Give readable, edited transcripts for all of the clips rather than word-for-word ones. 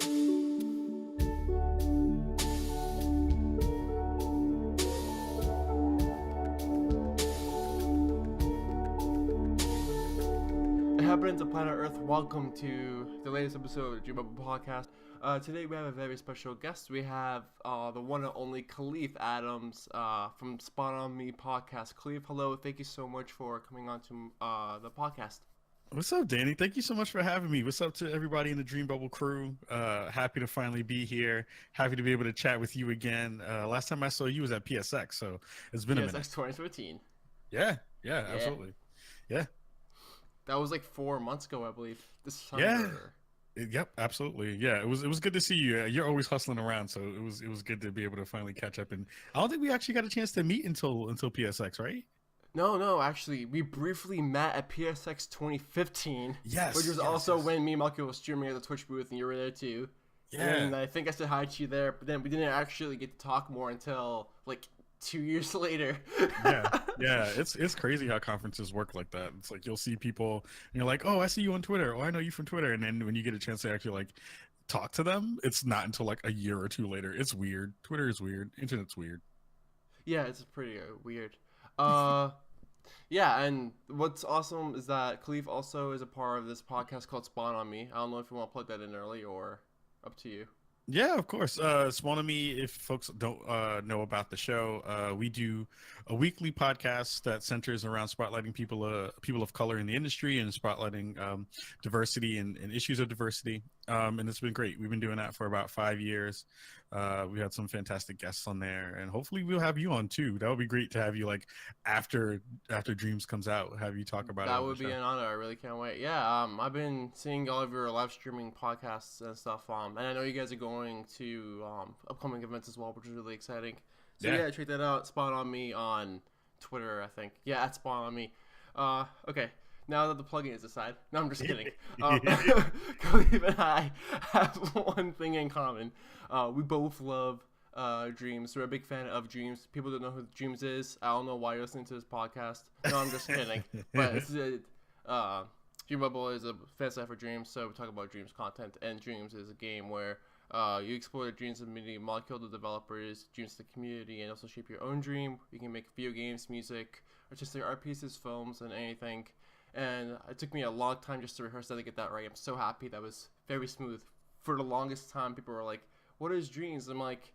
Inhabitants of planet Earth, welcome to the latest episode of Dreambubble podcast. Today we have a very special guest. We have the one and only Kahlief Adams from SpawnOnMe podcast. Kahlief, hello. Thank you so much for coming on to the podcast. What's up, Danny? Thank you so much for having me. What's up to everybody in the Dreambubble crew? Happy to finally be here. Happy to be able to chat with you again. Last time I saw you was at PSX, so it's been a minute. PSX 2013. Yeah, absolutely. Yeah. That was like 4 months ago, I believe. This summer. Yep, absolutely. Yeah, it was good to see you. You're always hustling around, so it was good to be able to finally catch up. And I don't think we actually got a chance to meet until PSX, right? No, actually, we briefly met at PSX 2015. Yes. Which was also when me and Malcolm was streaming at the Twitch booth, and you were there too. Yeah. And I think I said hi to you there, but then we didn't actually get to talk more until like 2 years later. yeah, it's crazy how conferences work like that. It's like you'll see people and you're like, oh, I see you on Twitter, oh, I know you from Twitter, and then when you get a chance to actually like talk to them, it's not until like a year or two later. It's weird. Twitter is weird. Internet's weird. Yeah, it's pretty weird. Yeah, and what's awesome is that Kahlief also is a part of this podcast called SpawnOnMe. I don't know if you want to plug that in early or up to you. Yeah, of course. SpawnOnMe, if folks don't know about the show, we do a weekly podcast that centers around spotlighting people of color in the industry and spotlighting diversity and issues of diversity. And it's been great. We've been doing that for about 5 years. We had some fantastic guests on there, and hopefully we'll have you on too. That would be great to have you like after Dreams comes out, have you talk about it. That would be an honor. I really can't wait. Yeah, I've been seeing all of your live streaming podcasts and stuff. And I know you guys are going to upcoming events as well, which is really exciting. So yeah, check that out. SpawnOnMe on Twitter, I think. Yeah, at SpawnOnMe. Okay. Now that the plugin is aside, no, I'm just kidding. Kahlief and I have one thing in common. We both love Dreams. We're a big fan of Dreams. People don't know who Dreams is. I don't know why you're listening to this podcast. No, I'm just kidding. But Dreambubble is a fan site for Dreams, so we talk about Dreams content. And Dreams is a game where you explore the dreams of many molecule developers, dreams to the community, and also shape your own dream. You can make video games, music, artistic art pieces, films, and anything. And it took me a long time just to rehearse that to get that right. I'm so happy that was very smooth. For the longest time, people were like, what is Dreams? I'm like,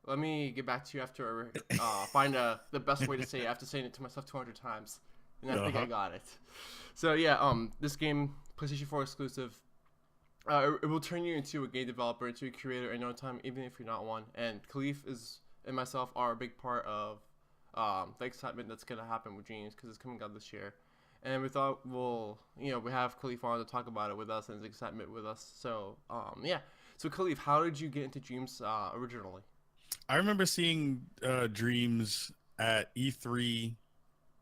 let me get back to you after find the best way to say it after saying it to myself 200 times. And I think I got it. So yeah, this game, PlayStation 4 exclusive, it will turn you into a game developer, into a creator in no time, even if you're not one. And Kahlief and myself are a big part of the excitement that's going to happen with Dreams because it's coming out this year. And we thought we have Kahlief on to talk about it with us and his excitement with us. So, yeah. So, Kahlief, how did you get into Dreams originally? I remember seeing Dreams at E3.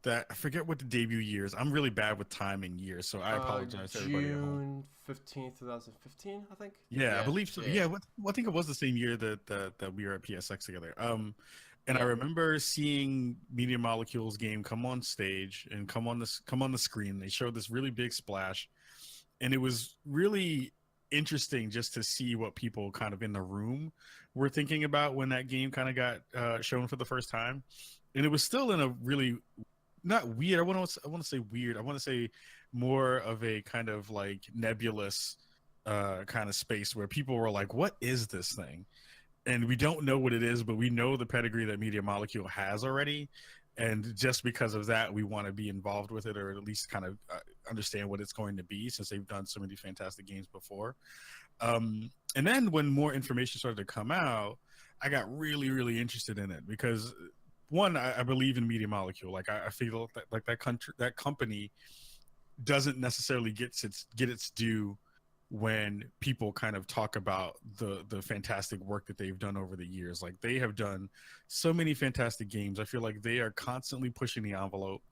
That I forget what the debut year is. I'm really bad with timing years, so I apologize to everybody at home. June 15th, 2015, I think. Yeah, I believe so. Yeah, I think it was the same year that we were at PSX together. And I remember seeing Media Molecule's game come on stage and come on the screen. They showed this really big splash, and it was really interesting just to see what people kind of in the room were thinking about when that game kind of got shown for the first time. And it was still in a really not weird. I want to say weird. I want to say more of a kind of like nebulous kind of space where people were like, "What is this thing?" And we don't know what it is, but we know the pedigree that Media Molecule has already. And just because of that, we want to be involved with it, or at least kind of understand what it's going to be, since they've done so many fantastic games before. And then when more information started to come out, I got really, really interested in it because, one, I believe in Media Molecule. Like I feel like that company doesn't necessarily get its due when people kind of talk about the fantastic work that they've done over the years. Like, they have done so many fantastic games. I feel like they are constantly pushing the envelope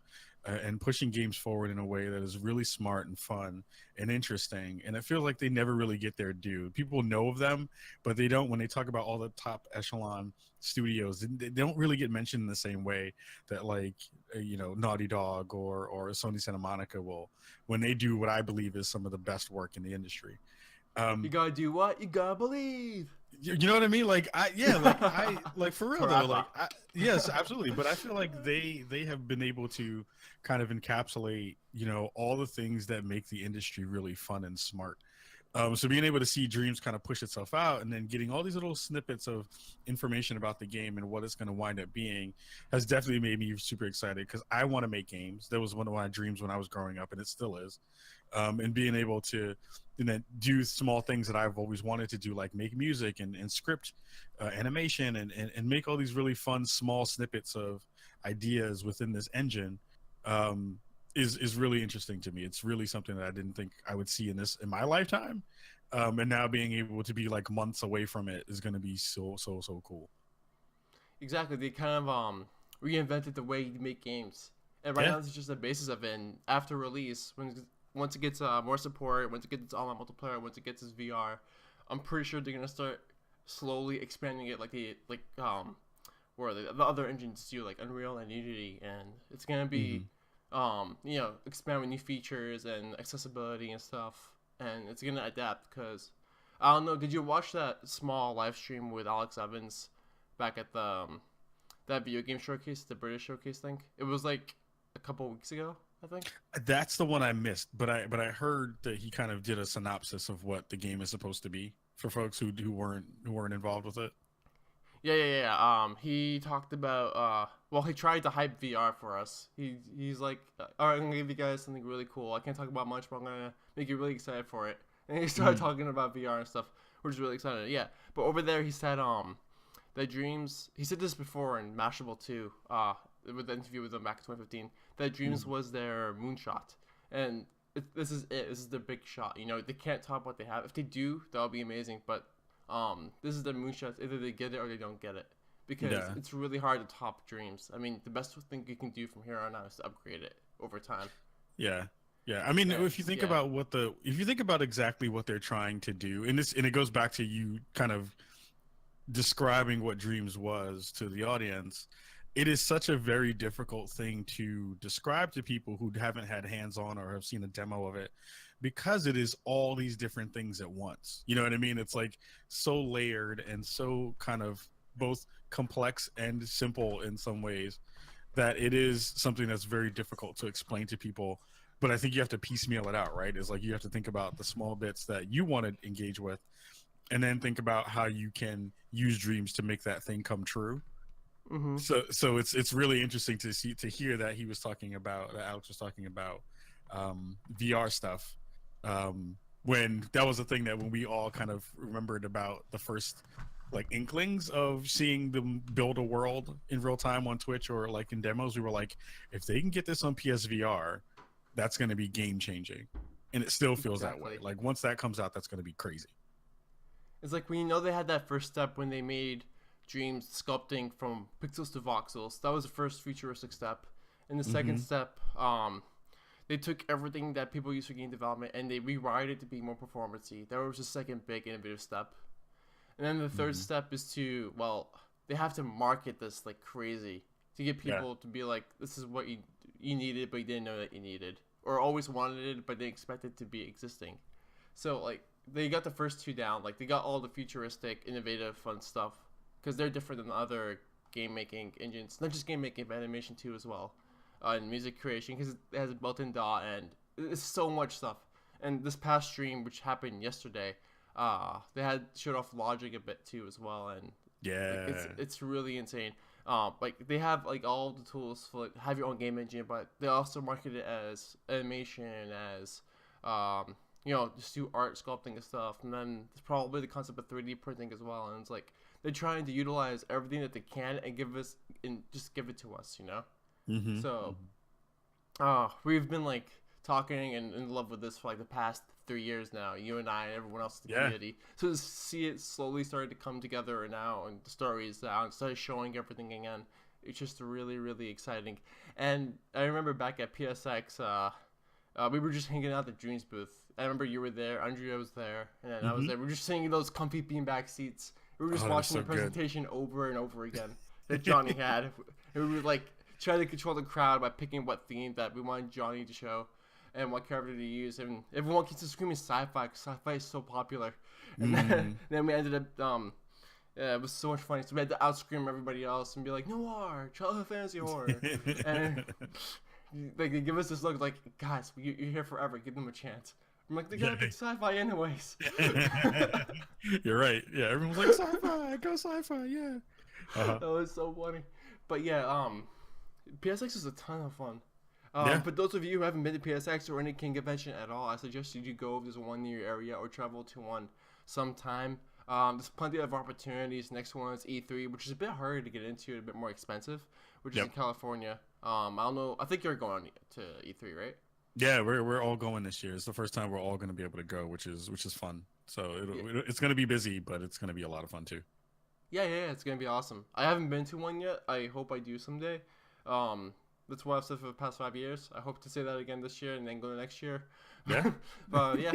and pushing games forward in a way that is really smart and fun and interesting. And it feels like they never really get their due. People know of them, but they don't, when they talk about all the top echelon studios, they don't really get mentioned in the same way that, like, Naughty Dog or Sony Santa Monica will, when they do what I believe is some of the best work in the industry. You Um, gotta do what? You gotta believe. you know what I mean? Like like for real For though. rapper. Yes, absolutely. But I feel like they have been able to kind of encapsulate, all the things that make the industry really fun and smart. So being able to see Dreams kind of push itself out and then getting all these little snippets of information about the game and what it's going to wind up being has definitely made me super excited because I want to make games. That was one of my dreams when I was growing up, and it still is. And being able to do small things that I've always wanted to do, like make music and script animation and make all these really fun small snippets of ideas within this engine. Um, is really interesting to me. It's really something that I didn't think I would see in my lifetime. And now being able to be like months away from it is going to be so cool. Exactly. They kind of reinvented the way you make games, and right Yeah. now this is just the basis of it. And after release, once it gets more support, once it gets its online multiplayer, once it gets its VR, I'm pretty sure they're gonna start slowly expanding it where the other engines do, like Unreal and Unity, and it's gonna be Hmm. expand with new features and accessibility and stuff, and it's gonna adapt because I don't know. Did you watch that small live stream with Alex Evans back at the that video game showcase, the British showcase thing? It was like a couple weeks ago, I think. That's the one I missed, but I heard that he kind of did a synopsis of what the game is supposed to be for folks who weren't involved with it. Yeah. He talked about well, he tried to hype VR for us. He's like, all right, I'm gonna give you guys something really cool. I can't talk about much, but I'm gonna make you really excited for it. And he started Mm. talking about VR and stuff. We're just really excited. Yeah, but over there he said that Dreams. He said this before in Mashable 2. With the interview with them back in 2015. That Dreams Mm. was their moonshot, and this is it. This is their big shot. You know, they can't top what they have. If they do, that'll be amazing. But this is their moonshot. Either they get it or they don't get it, because Yeah. it's really hard to top Dreams. I mean, the best thing you can do from here on out is to upgrade it over time. Yeah. Yeah. I mean, And if you think yeah, about if you think about exactly what they're trying to do, and it goes back to you kind of describing what Dreams was to the audience, it is such a very difficult thing to describe to people who haven't had hands on or have seen a demo of it because it is all these different things at once. You know what I mean? It's like so layered and so kind of both complex and simple in some ways that it is something that's very difficult to explain to people. But I think you have to piecemeal it out, right? It's like you have to think about the small bits that you want to engage with and then think about how you can use dreams to make that thing come true. hmm So it's really interesting to hear that Alex was talking about VR stuff, when that was the thing that when we all kind of remembered about the first like inklings of seeing them build a world in real time on Twitch or like in demos, we were like, if they can get this on PSVR, that's going to be game changing, and it still feels that way. exactly. Like once that comes out, that's going to be crazy. It's like when you know they had that first step when they made Dreams sculpting from pixels to voxels. That was the first futuristic step. And the second Mm-hmm. step, they took everything that people use for game development and they rewired it to be more performancy. That was the second big innovative step. And then the third Mm-hmm. step is to, well, they have to market this like crazy to get Yeah. people to be like, this is what you needed, but you didn't know that you needed, or always wanted it, but they expect it to be existing. So like they got the first two down. Like they got all the futuristic, innovative, fun stuff because they're different than other game making engines. Not just game making, but animation too as well, and music creation because it has a built-in DAW and it's so much stuff. And this past stream, which happened yesterday, they had showed off Logic a bit too as well, and like Yeah. it's really insane. Like they have like all the tools for like have your own game engine, but they also market it as animation, as just do art sculpting and stuff. And then there's probably the concept of 3D printing as well. And it's like they're trying to utilize everything that they can and just give it to us, you know. Mm-hmm. So, we've been like talking and in love with this for like the past 3 years now. You and I and everyone else in the Yeah. community. So to see it slowly started to come together now, and the story is out and started showing everything again. It's just really, really exciting. And I remember back at PSX, we were just hanging out at the Dreams booth. I remember you were there, Andrea was there, and then I was Mm-hmm. there. We were just sitting in those comfy beanbag seats. We were just Oh, that was watching so the good. presentation over and over again that Johnny had. And we were like trying to control the crowd by picking what theme that we wanted Johnny to show. and what character to use, and everyone keeps screaming sci-fi because sci-fi is so popular. And then we ended up yeah, it was so much fun. So we had to outscream everybody else and be like, noir, childhood fantasy horror, and like they give us this look like, guys, you're here forever, give them a chance. I'm like, they gotta pick sci-fi anyways. You're right. Yeah, everyone's like sci-fi, go sci-fi, yeah. That was so funny. But yeah, PSX is a ton of fun. For those of you who haven't been to PSX or any King convention at all, I suggest you go if there's one near your area or travel to one sometime. There's plenty of opportunities. Next one is E3, which is a bit harder to get into, a bit more expensive, which is in California. I don't know. I think you're going to E3, right? Yeah, we're all going this year. It's the first time we're all going to be able to go, which is fun. So it's going to be busy, but it's going to be a lot of fun too. Yeah, it's going to be awesome. I haven't been to one yet. I hope I do someday. That's what I've said for the past 5 years. I hope to say that again this year and then go to next year. Yeah. But yeah.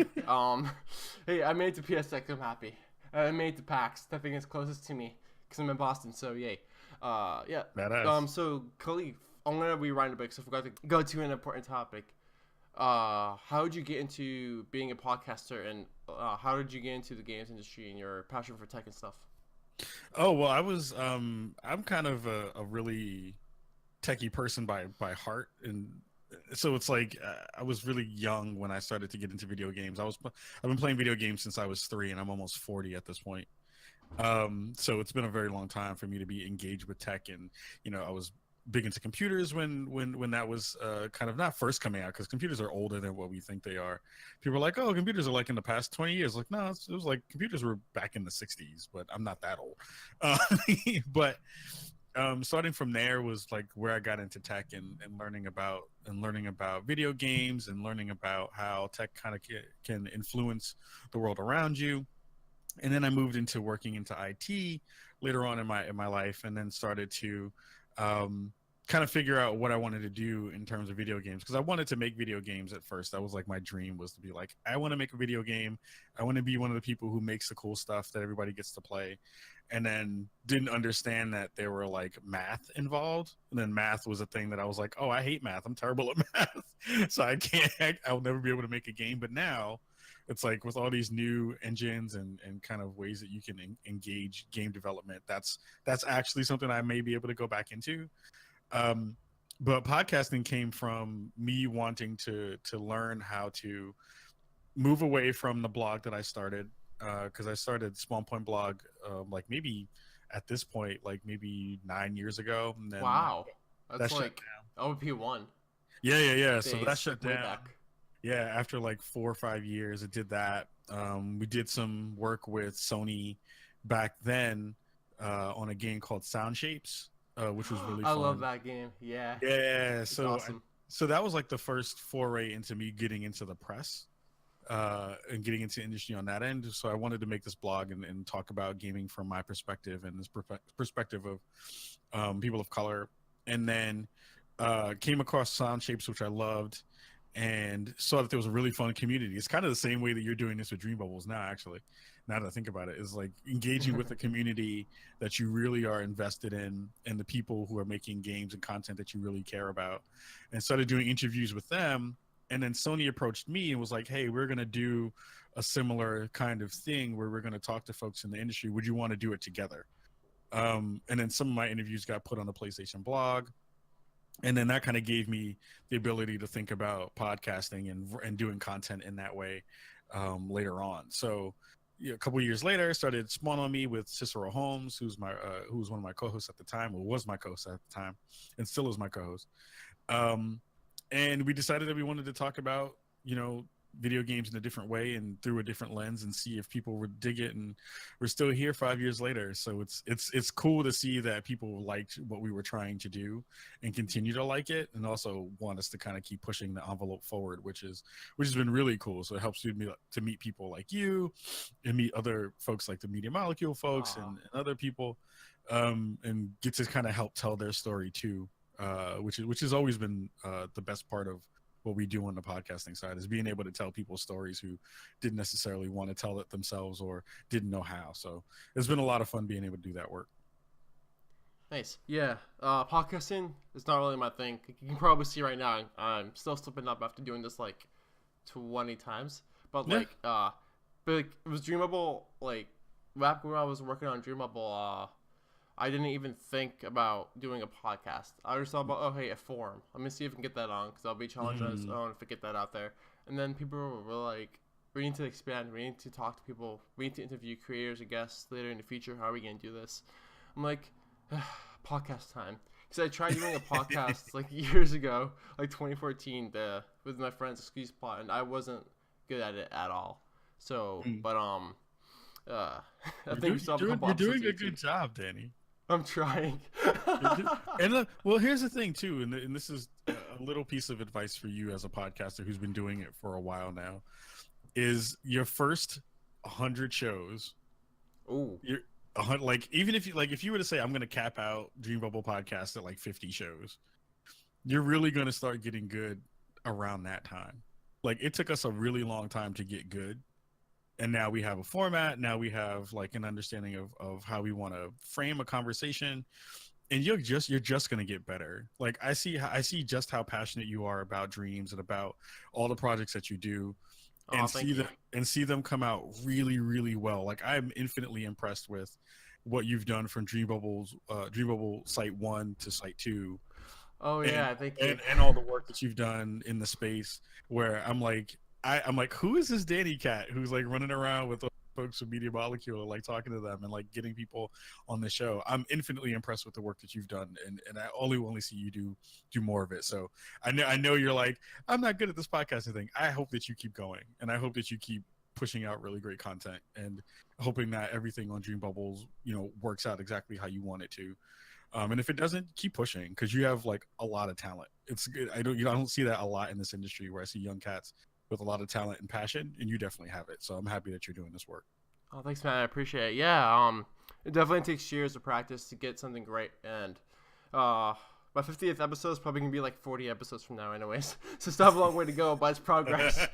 Hey, I made it to PSX. I'm happy. I made it to PAX. That thing is closest to me because I'm in Boston. So yay. Yeah. Badass. So Kahlief, I'm gonna rewind a bit because I forgot to go to an important topic. How did you get into being a podcaster, and how did you get into the games industry and your passion for tech and stuff? Oh well, I'm kind of a really techie person by heart, and so it's like I was really young when I started to get into video games. I've been playing video games since I was 3, and I'm almost 40 at this point. So it's been a very long time for me to be engaged with tech, and I was big into computers when that was kind of not first coming out, because computers are older than what we think they are. People are like, oh, computers are like in the past 20 years. Like, no, it was like computers were back in the 60s, but I'm not that old. But starting from there was like where I got into tech and learning about video games and learning about how tech kind of can influence the world around you. And then I moved into working into IT later on in my life, and then started to kind of figure out what I wanted to do in terms of video games, because I wanted to make video games at first. That was like my dream, was to be like, I want to make a video game. I want to be one of the people who makes the cool stuff that everybody gets to play. And then didn't understand that there were like math involved. And then math was a thing that I was like, oh, I hate math. I'm terrible at math. So I'll never be able to make a game. But now it's like with all these new engines and kind of ways that you can engage game development, that's actually something I may be able to go back into. But podcasting came from me wanting to learn how to move away from the blog that I started, because I started Spawn Point blog like maybe at this point, like maybe 9 years ago. And then wow, that's that like OP1. Yeah. So that shut down. Back. Yeah, after like 4 or 5 years, it did that. We did some work with Sony back then on a game called Sound Shapes, which was really fun. I love that game. Yeah. Yeah. It's So awesome. so that was like the first foray into me getting into the press and getting into industry on that end. So I wanted to make this blog and talk about gaming from my perspective and this perspective of people of color. And then came across Sound Shapes, which I loved, and saw that there was a really fun community. It's kind of the same way that you're doing this with Dreambubbles now, actually. Now that I think about it, is like engaging with the community that you really are invested in, and the people who are making games and content that you really care about, and started doing interviews with them. And then Sony approached me and was like, hey, we're going to do a similar kind of thing where we're going to talk to folks in the industry. Would you want to do it together? And then some of my interviews got put on the PlayStation blog. And then that kind of gave me the ability to think about podcasting and doing content in that way later on. So a couple of years later, I started SpawnOnMe with Cicero Holmes, who was one of my co-hosts at the time, or was my co-host at the time, and still is my co-host. And we decided that we wanted to talk about, video games in a different way and through a different lens, and see if people would dig it. And we're still here 5 years later. So it's cool to see that people liked what we were trying to do and continue to like it, and also want us to kind of keep pushing the envelope forward, which has been really cool. So it helps me to meet people like you and meet other folks like the Media Molecule folks and other people, and get to kind of help tell their story too, which has always been the best part of what we do on the podcasting side, is being able to tell people stories who didn't necessarily want to tell it themselves or didn't know how. So it's been a lot of fun being able to do that work. Nice. Yeah. Podcasting is not really my thing. You can probably see right now I'm still slipping up after doing this like 20 times. But Yeah. like it was Dreambubble. Like back when I was working on Dreambubble, I didn't even think about doing a podcast. I just thought about, oh hey, a forum. Let me see if I can get that on because I'll be challenged on its Mm. own if I get that out there. And then people were like, we need to expand. We need to talk to people. We need to interview creators and guests later in the future. How are we gonna do this? I'm like, podcast time. Because I tried doing a podcast like years ago, like 2014, with my friends Excuse Plot, and I wasn't good at it at all. So, Mm. but I You're think we doing, still have a you're couple doing, you're episodes doing a to good job, Danny. I'm trying. And well, here's the thing too, and this is a little piece of advice for you as a podcaster who's been doing it for a while now, is your first 100 shows. Ooh. You're like, even if you were to say I'm going to cap out Dreambubble podcast at like 50 shows, you're really going to start getting good around that time. Like it took us a really long time to get good, and now we have a format. Now we have like an understanding of how we want to frame a conversation, and you're just going to get better. Like I see just how passionate you are about dreams and about all the projects that you do, Oh, thank you. see them come out really, really well. Like I'm infinitely impressed with what you've done from Dreambubble Site 1 to Site 2, Oh and yeah, thank you. and all the work that you've done in the space, where I'm like, who is this Danny Cat who's like running around with folks with Media Molecule, like talking to them and like getting people on the show. I'm infinitely impressed with the work that you've done, and I only see you do more of it. So I know you're like, I'm not good at this podcasting thing. I hope that you keep going, and I hope that you keep pushing out really great content, and hoping that everything on Dream Bubbles, works out exactly how you want it to. And if it doesn't, keep pushing, because you have like a lot of talent. It's good. I don't see that a lot in this industry, where I see young cats with a lot of talent and passion, and you definitely have it. So I'm happy that you're doing this work. Oh, thanks, man. I appreciate it. Yeah. It definitely takes years of practice to get something great, and my 50th episode is probably gonna be like 40 episodes from now, anyways. So still have a long way to go, but it's progress.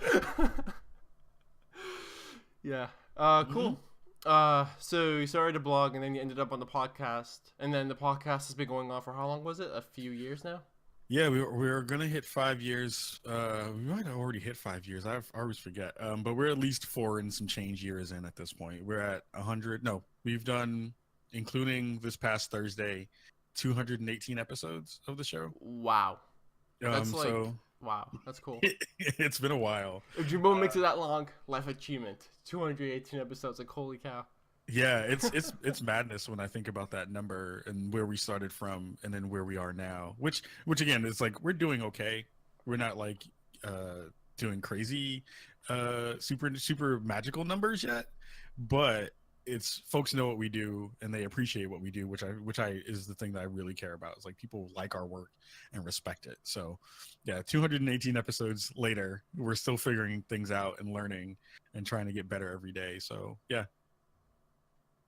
Yeah. Cool. So you started a blog, and then you ended up on the podcast, and then the podcast has been going on for how long was it? A few years now. Yeah, we're gonna hit 5 years. We might have already hit 5 years. I always forget. But we're at least 4 and some change years in at this point. We're at 100. No, we've done, including this past Thursday, 218 episodes of the show. Wow. That's like, So wow. That's cool. it's been a while. If Jimbo makes it that long, life achievement. 218 episodes. Like, holy cow. Yeah, it's madness when I think about that number and where we started from, and then where we are now. Which again, is like, we're doing okay. We're not like doing crazy super magical numbers yet, but it's, folks know what we do and they appreciate what we do, which I is the thing that I really care about. It's like people like our work and respect it. So yeah, 218 episodes later, we're still figuring things out and learning and trying to get better every day. So yeah.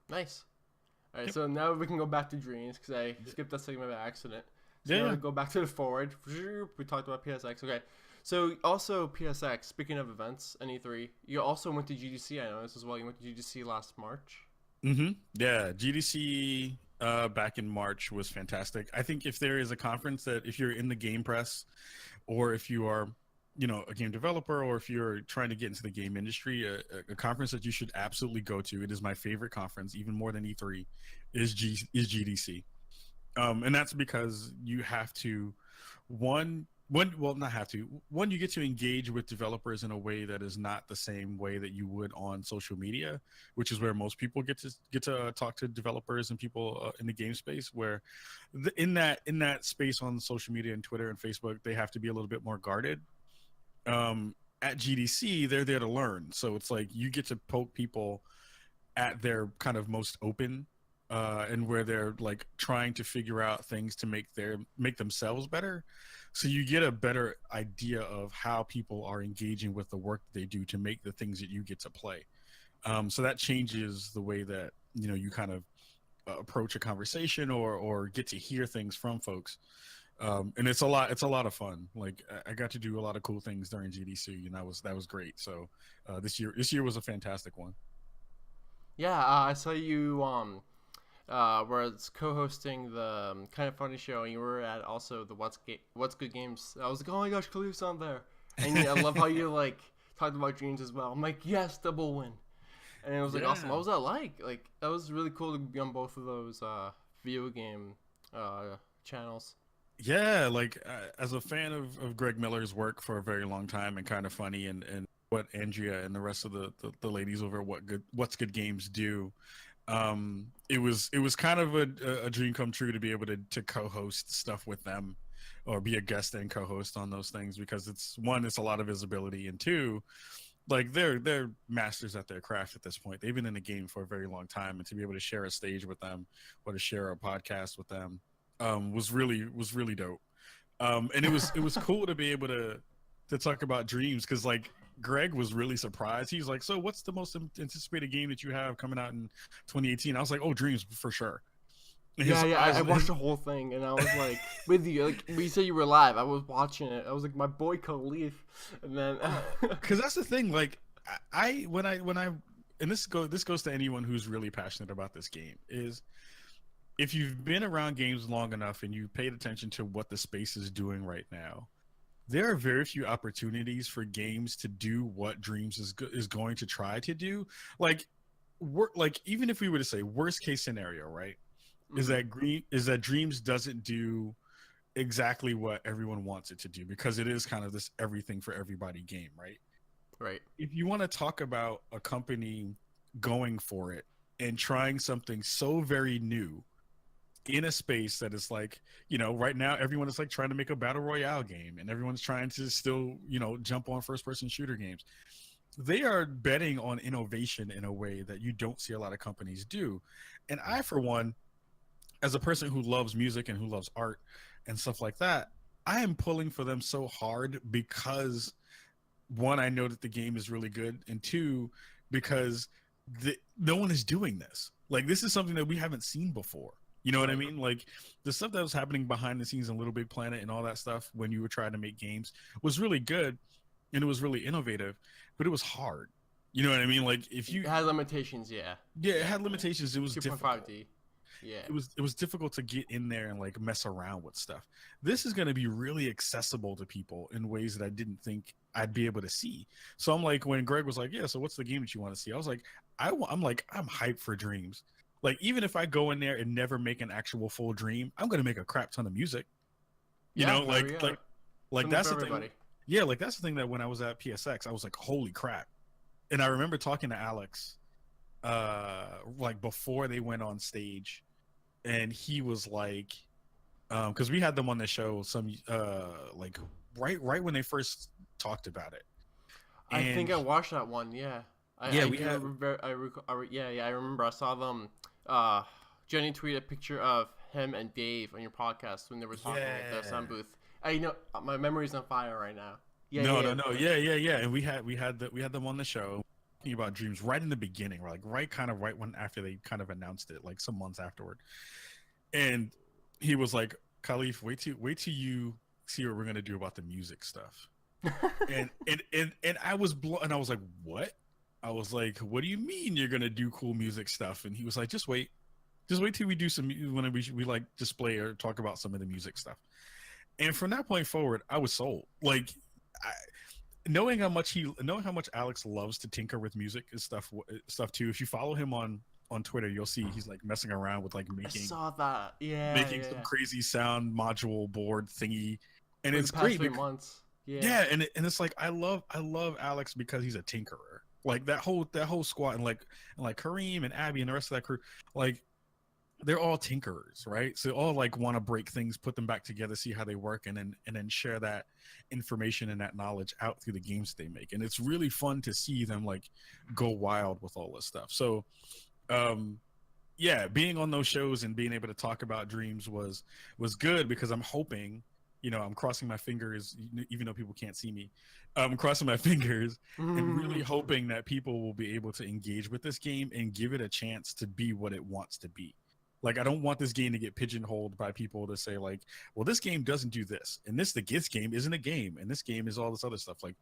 Nice. All right, Yep. so now we can go back to dreams, because I skipped that segment by accident. So Yeah. now we go back to the forward. We talked about PSX. Okay. So also PSX, speaking of events, NE3, you also went to GDC, I noticed as well. You went to GDC last March. Yeah, GDC back in March was fantastic. I think if there is a conference that, if you're in the game press, or if you are, a game developer, or if you're trying to get into the game industry, a conference that you should absolutely go to, it is my favorite conference, even more than E3, is GDC. And that's because you have to, not have to, you get to engage with developers in a way that is not the same way that you would on social media, which is where most people get to talk to developers and people in the game space, where in that space on social media and Twitter and Facebook, they have to be a little bit more guarded. At GDC, they're there to learn. So it's like, you get to poke people at their kind of most open, and where they're like trying to figure out things to make themselves better. So you get a better idea of how people are engaging with the work they do to make the things that you get to play. So that changes the way that, you kind of approach a conversation, or get to hear things from folks. And it's a lot of fun. Like, I got to do a lot of cool things during GDC, and that was great. So this year was a fantastic one. Yeah, I saw you where it's co-hosting the Kind of Funny show, and you were at also the What's Good Games. I was like, oh my gosh, Kahlief's on there, and I love how you like talked about dreams as well. I'm like, yes, double win, and it was like awesome. What was that like? Like that was really cool to be on both of those video game channels. Yeah, like as a fan of Greg Miller's work for a very long time and Kind of Funny and what Andrea and the rest of the ladies over at What's Good Games do, it was kind of a dream come true to be able to co-host stuff with them or be a guest and co-host on those things, because it's a lot of visibility, and two, like they're masters at their craft at this point. They've been in the game for a very long time, and to be able to share a stage with them or to share a podcast with them was really dope. And it was cool to be able to talk about dreams, because like Greg was really surprised. He's like, so what's the most anticipated game that you have coming out in 2018? I was like, oh, Dreams for sure. I watched the whole thing, and I was like with you. Like when you said you were live, I was watching it. I was like, my boy Kahlief, and then because that's the thing. Like when I and this goes to anyone who's really passionate about this game, is if you've been around games long enough and you paid attention to what the space is doing right now, there are very few opportunities for games to do what Dreams is going to try to do. Like even if we were to say worst case scenario, right? Is that Dreams doesn't do exactly what everyone wants it to do, because it is kind of this everything for everybody game, right? Right. If you want to talk about a company going for it and trying something so very new in a space that is like, right now everyone is like trying to make a battle royale game, and everyone's trying to still, jump on first person shooter games. They are betting on innovation in a way that you don't see a lot of companies do. And I, for one, as a person who loves music and who loves art and stuff like that, I am pulling for them so hard because, one, I know that the game is really good, and two, because no one is doing this. Like, this is something that we haven't seen before. You know what I mean? Like, the stuff that was happening behind the scenes in Little Big Planet and all that stuff when you were trying to make games was really good, and it was really innovative, but it was hard. You know what I mean? Like, if you... It had limitations, yeah. Yeah, it had limitations. It was difficult. 2.5D. Yeah. It was difficult to get in there and like mess around with stuff. This is going to be really accessible to people in ways that I didn't think I'd be able to see. So I'm like, when Greg was like, yeah, so what's the game that you want to see? I was like, I'm hyped for Dreams. Like, even if I go in there and never make an actual full dream, I'm going to make a crap ton of music. You know, like that's the thing. Yeah, like that's the thing that when I was at PSX, I was like, holy crap. And I remember talking to Alex like before they went on stage, and he was like, because we had them on the show like right when they first talked about it. And I think I watched that one. Yeah. I remember I saw them. Jenny tweeted a picture of him and Dave on your podcast when they were talking at the sound booth. I know my memory's on fire right now. No. And we had them on the show talking about Dreams right in the beginning, right when after they kind of announced it, like some months afterward. And he was like, Kahlief, wait till you see what we're gonna do about the music stuff. and I was and I was like, what? I was like, what do you mean you're gonna do cool music stuff? And he was like, just wait till we do some, when we like display or talk about some of the music stuff. And from that point forward, I was sold. Like, knowing how much Alex loves to tinker with music and stuff too. If you follow him on Twitter, you'll see he's like messing around with like making. I saw that. Yeah. Making some crazy sound module board thingy, and for it's the past great. 3 months. Yeah. Yeah, and it's like I love Alex because he's a tinkerer. Like that whole squad, and Kareem and Abby and the rest of that crew, like they're all tinkerers, right? So they all like want to break things, put them back together, see how they work, and then share that information and that knowledge out through the games they make. And it's really fun to see them like go wild with all this stuff. So being on those shows and being able to talk about Dreams was good, because I'm hoping, I'm crossing my fingers, even though people can't see me. I'm crossing my fingers and really hoping that people will be able to engage with this game and give it a chance to be what it wants to be. Like, I don't want this game to get pigeonholed by people to say like, well, this game doesn't do this, and this game isn't a game, and this game is all this other stuff. Like,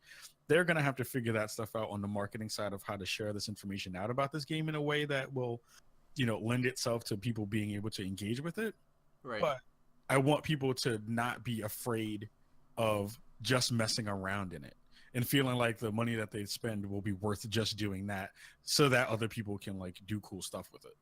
they're going to have to figure that stuff out on the marketing side of how to share this information out about this game in a way that will lend itself to people being able to engage with it. Right. But I want people to not be afraid of just messing around in it and feeling like the money that they spend will be worth just doing that, so that other people can like do cool stuff with it.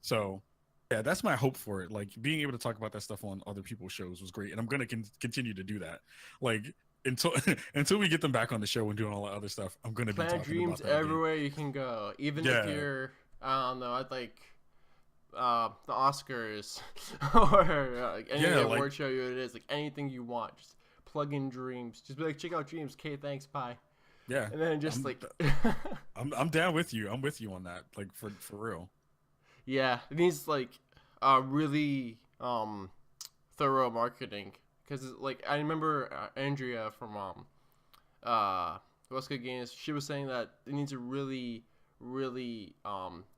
So yeah, that's my hope for it. Like being able to talk about that stuff on other people's shows was great, and I'm gonna continue to do that. Like until until we get them back on the show and doing all that other stuff, I'm gonna be talking Dreams about that everywhere you can go, even if you're, I don't know, I'd like the Oscars or like any award show it is, like anything you want, just plug in Dreams. Just be like, check out Dreams. Okay, thanks, bye. Yeah, and then just I'm down with you. I'm with you on that. Like for real. Yeah, it needs like really thorough marketing, because like I remember Andrea from What's Good Games. She was saying that it needs a really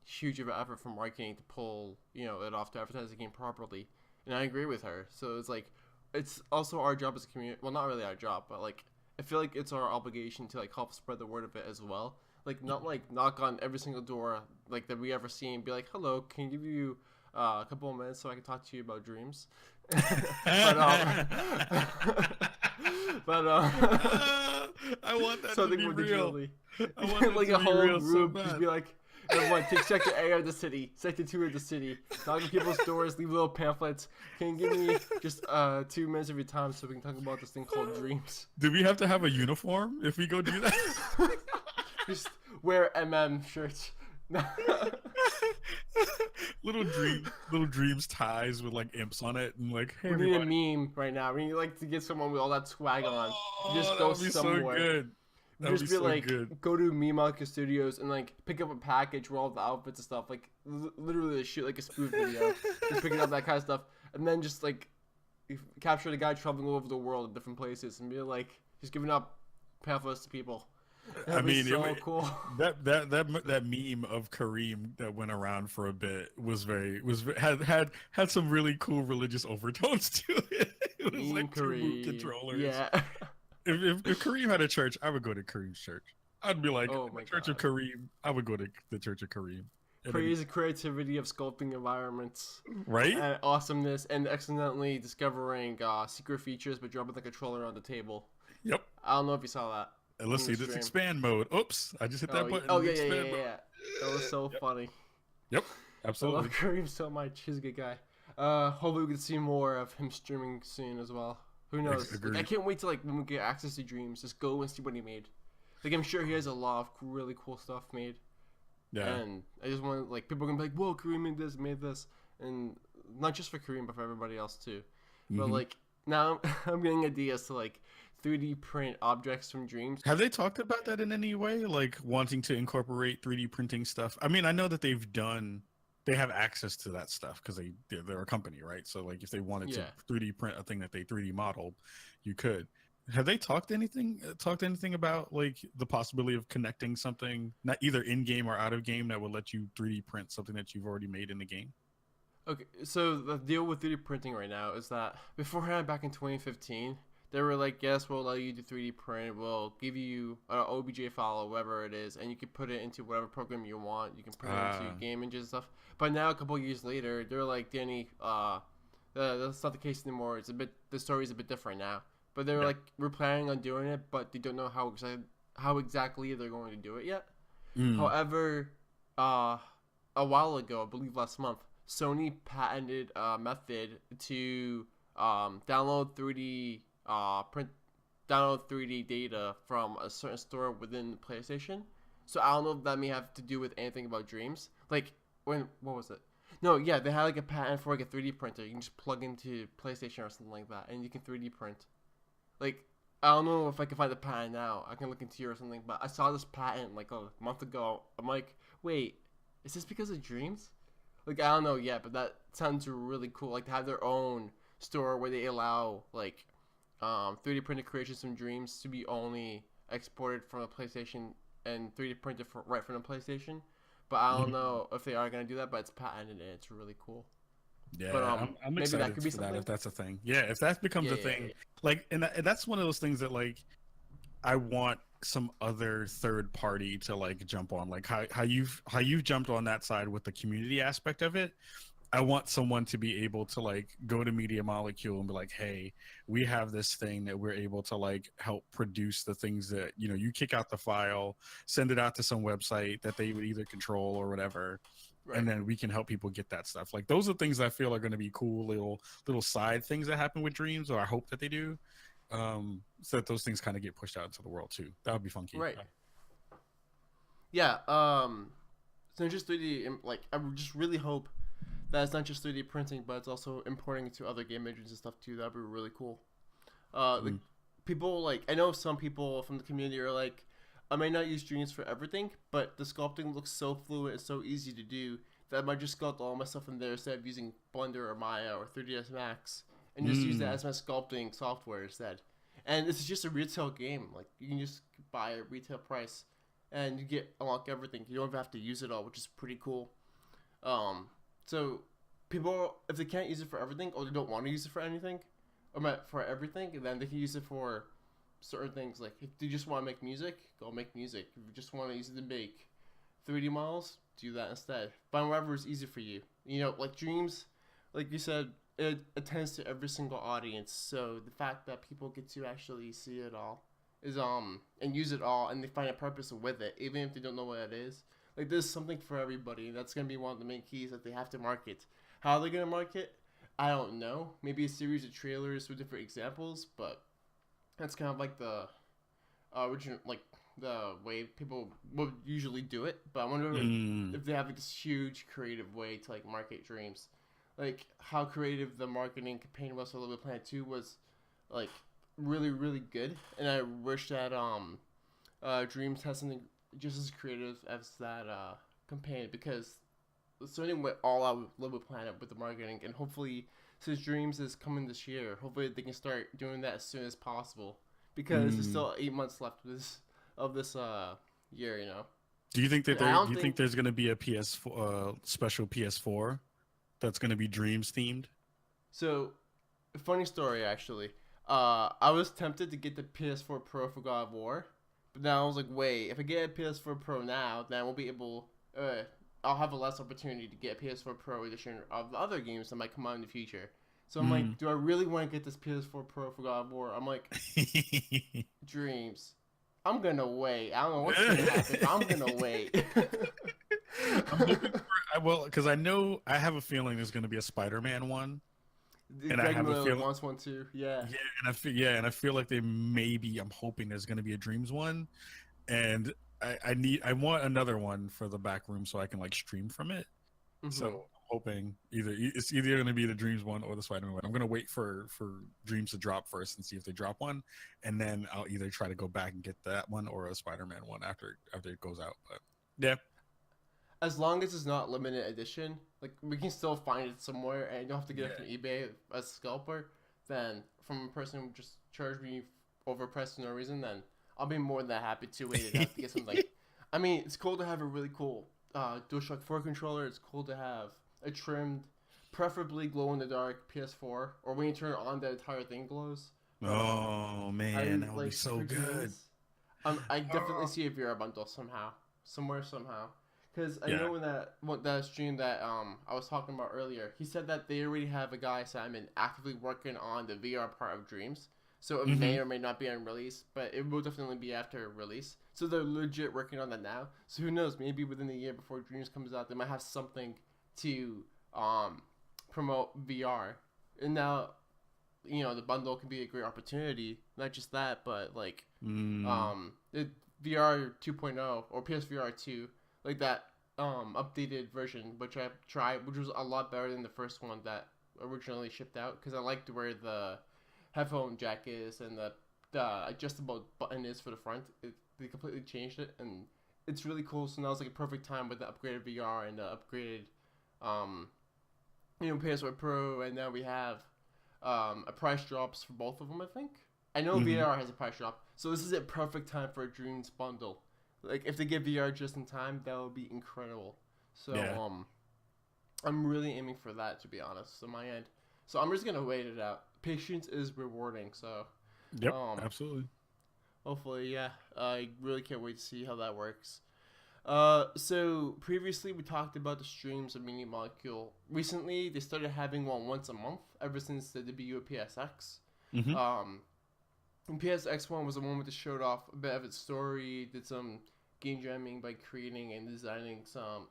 huge of an effort from marketing to pull it off to advertise the game properly, and I agree with her. So it's like it's also our job as a community. Well, not really our job, but like I feel like it's our obligation to like help spread the word of it as well. Like not like knock on every single door like that we ever see and be like, hello, can I give you a couple of minutes so I can talk to you about Dreams? but I want that something to be more real. digitally. I want like a whole group just be like, everyone take sector A of the city, sector 2 of the city, knock on people's doors, leave little pamphlets. Can you give me just 2 minutes of your time so we can talk about this thing called Dreams? Do we have to have a uniform if we go do that? Just wear shirts. little dreams ties with like imps on it, and like, hey, we need a meme right now. We need like to get someone with all that swag on. You just go somewhere. So good. You just be so like, good. Go to Meme Studios and like pick up a package where all the outfits and stuff. Like literally shoot like a spoof video, just picking up that kind of stuff, and then just like capture the guy traveling all over the world in different places and be like, just giving up pamphlets to people. That'd be so cool. That meme of Kareem that went around for a bit had some really cool religious overtones to it. It was like Kareem. 2 controllers. Yeah. If Kareem had a church, I would go to Kareem's church. I'd be like, Church of Kareem. I would go to the Church of Kareem. Praise the creativity of sculpting environments, right? And awesomeness, and accidentally discovering secret features, but dropping the controller on the table. Yep. I don't know if you saw that. And let's see this expand mode. Oops, I just hit that button. Oh yeah. That was so funny. Yep, absolutely. I love Kareem so much. He's a good guy. Hopefully we can see more of him streaming soon as well. Who knows? Like, I can't wait to like when we get access to Dreams, just go and see what he made. Like I'm sure he has a lot of really cool stuff made. Yeah. And I just want like people are gonna be like, whoa, Kareem made this, and not just for Kareem, but for everybody else too. Mm-hmm. But like now I'm getting ideas to like 3D print objects from Dreams. Have they talked about that in any way? Like wanting to incorporate 3D printing stuff? I mean, I know that they have access to that stuff because they're a company, right? So like if they wanted to 3D print a thing that they 3D modeled, you could. Have they talked anything about like the possibility of connecting something, not either in game or out of game, that would let you 3D print something that you've already made in the game? Okay, so the deal with 3D printing right now is that beforehand, back in 2015, they were like, yes, we'll allow you to 3D print. We'll give you an OBJ file or whatever it is, and you can put it into whatever program you want. You can put it into game images and stuff. But now, a couple years later, they're like, Danny, that's not the case anymore. The story's a bit different now. But they're like, we're planning on doing it, but they don't know how exactly they're going to do it yet. However, a while ago, I believe last month, Sony patented a method to download 3D download 3D data from a certain store within the PlayStation. So I don't know if that may have to do with anything about Dreams. Like what was it? No, yeah, they had like a patent for like a 3D printer. You can just plug into PlayStation or something like that, and you can 3D print. Like I don't know if I can find the patent now. I can look into it or something. But I saw this patent like a month ago. I'm like, wait, is this because of Dreams? Like I don't know yet, but that sounds really cool. Like to have their own store where they allow like 3D printed creations from Dreams to be only exported from a PlayStation and 3D printed right from the PlayStation. But I don't know if they are going to do that, but it's patented and it's really cool. Yeah, but, I'm excited that could be for that if that's a thing. Yeah, if that becomes a thing. Like, and that's one of those things that like I want some other third party to like jump on, like how you've jumped on that side with the community aspect of it. I want someone to be able to like go to Media Molecule and be like, hey, we have this thing that we're able to like help produce the things that, you know, you kick out the file, send it out to some website that they would either control or whatever. Right. And then we can help people get that stuff. Like those are things I feel are going to be cool little side things that happen with Dreams, or I hope that they do. So that those things kind of get pushed out into the world too. That would be funky. Right. Yeah. So just 3D, like I would just really hope that it's not just 3D printing, but it's also importing it to other game engines and stuff too. That'd be really cool. Like people, like I know some people from the community are like, I may not use Dreams for everything, but the sculpting looks so fluid and so easy to do that I might just sculpt all my stuff in there instead of using Blender or Maya or 3ds Max, and just use that as my sculpting software instead. And this is just a retail game. Like you can just buy a retail price, and you unlock everything. You don't even have to use it all, which is pretty cool. So people, if they can't use it for everything, or they don't want to use it for anything, or for everything, then they can use it for certain things. Like if you just want to make music, go make music. If you just want to use it to make 3D models, do that instead. Find whatever is easy for you. You know, like Dreams, like you said, it attends to every single audience. So the fact that people get to actually see it all is and use it all, and they find a purpose with it, even if they don't know what it is. Like there's something for everybody. That's gonna be one of the main keys that they have to market. How are they gonna market? I don't know. Maybe a series of trailers with different examples, but that's kind of like the original, like the way people would usually do it. But I wonder if they have like, this huge creative way to like market Dreams. Like how creative the marketing campaign was for Little Big Planet 2 was, like really really good, and I wish that Dreams has something just as creative as that campaign, because Sony went all out with Little Big Planet with the marketing, and hopefully since Dreams is coming this year, hopefully they can start doing that as soon as possible, because there's still 8 months left of this year, you know. Do you think that think there's going to be a PS4 special PS4 that's going to be Dreams themed? So, funny story actually. I was tempted to get the PS4 Pro for God of War, but now I was like, wait, if I get a PS4 Pro now, then I won't be able. I'll have a less opportunity to get a PS4 Pro edition of the other games that might come out in the future. So I'm like, do I really want to get this PS4 Pro for God of War? I'm like, Dreams. I'm gonna wait. I don't know what's gonna happen. I'm gonna wait. I'm hoping because I know I have a feeling there's gonna be a Spider-Man one. And I have a feeling wants one too. Yeah. Yeah, and I feel like I'm hoping there's going to be a Dreams one, and I want another one for the back room so I can like stream from it. So I'm hoping it's either going to be the Dreams one or the Spider-Man one. I'm going to wait for Dreams to drop first and see if they drop one, and then I'll either try to go back and get that one or a Spider-Man one after it goes out. But yeah. As long as it's not limited edition, like we can still find it somewhere, and you don't have to get it from eBay as a scalper. Then from a person who just charged me overpriced for no reason, then I'll be more than happy to wait it out to get something. I mean, it's cool to have a really cool DualShock 4 controller. It's cool to have a trimmed, preferably glow in the dark PS4, or when you turn it on, the entire thing glows. Oh man, that would be so good. I definitely see a VR bundle somewhere. Because I know that stream that I was talking about earlier, he said that they already have a guy, Simon, actively working on the VR part of Dreams. So it may or may not be on release, but it will definitely be after release. So they're legit working on that now. So who knows? Maybe within a year before Dreams comes out, they might have something to promote VR. And now, you know, the bundle can be a great opportunity. Not just that, but like the VR 2.0 or PSVR 2. Like that updated version, which I tried, which was a lot better than the first one that originally shipped out, because I liked where the headphone jack is and the adjustable button is for the front. They completely changed it, and it's really cool. So now it's like a perfect time with the upgraded VR and the upgraded PS4 Pro, and now we have a price drops for both of them, I think. I know VR has a price drop, so this is a perfect time for a Dreams bundle. Like, if they get VR just in time, that would be incredible. So, I'm really aiming for that, to be honest, on my end. So, I'm just going to wait it out. Patience is rewarding, so. Yep, absolutely. Hopefully, yeah. I really can't wait to see how that works. So previously we talked about the streams of Mini Molecule. Recently, they started having one once a month ever since the debut of PSX. Hmm. Um, and PSX one was the one that showed off a bit of its story, did some game jamming by creating and designing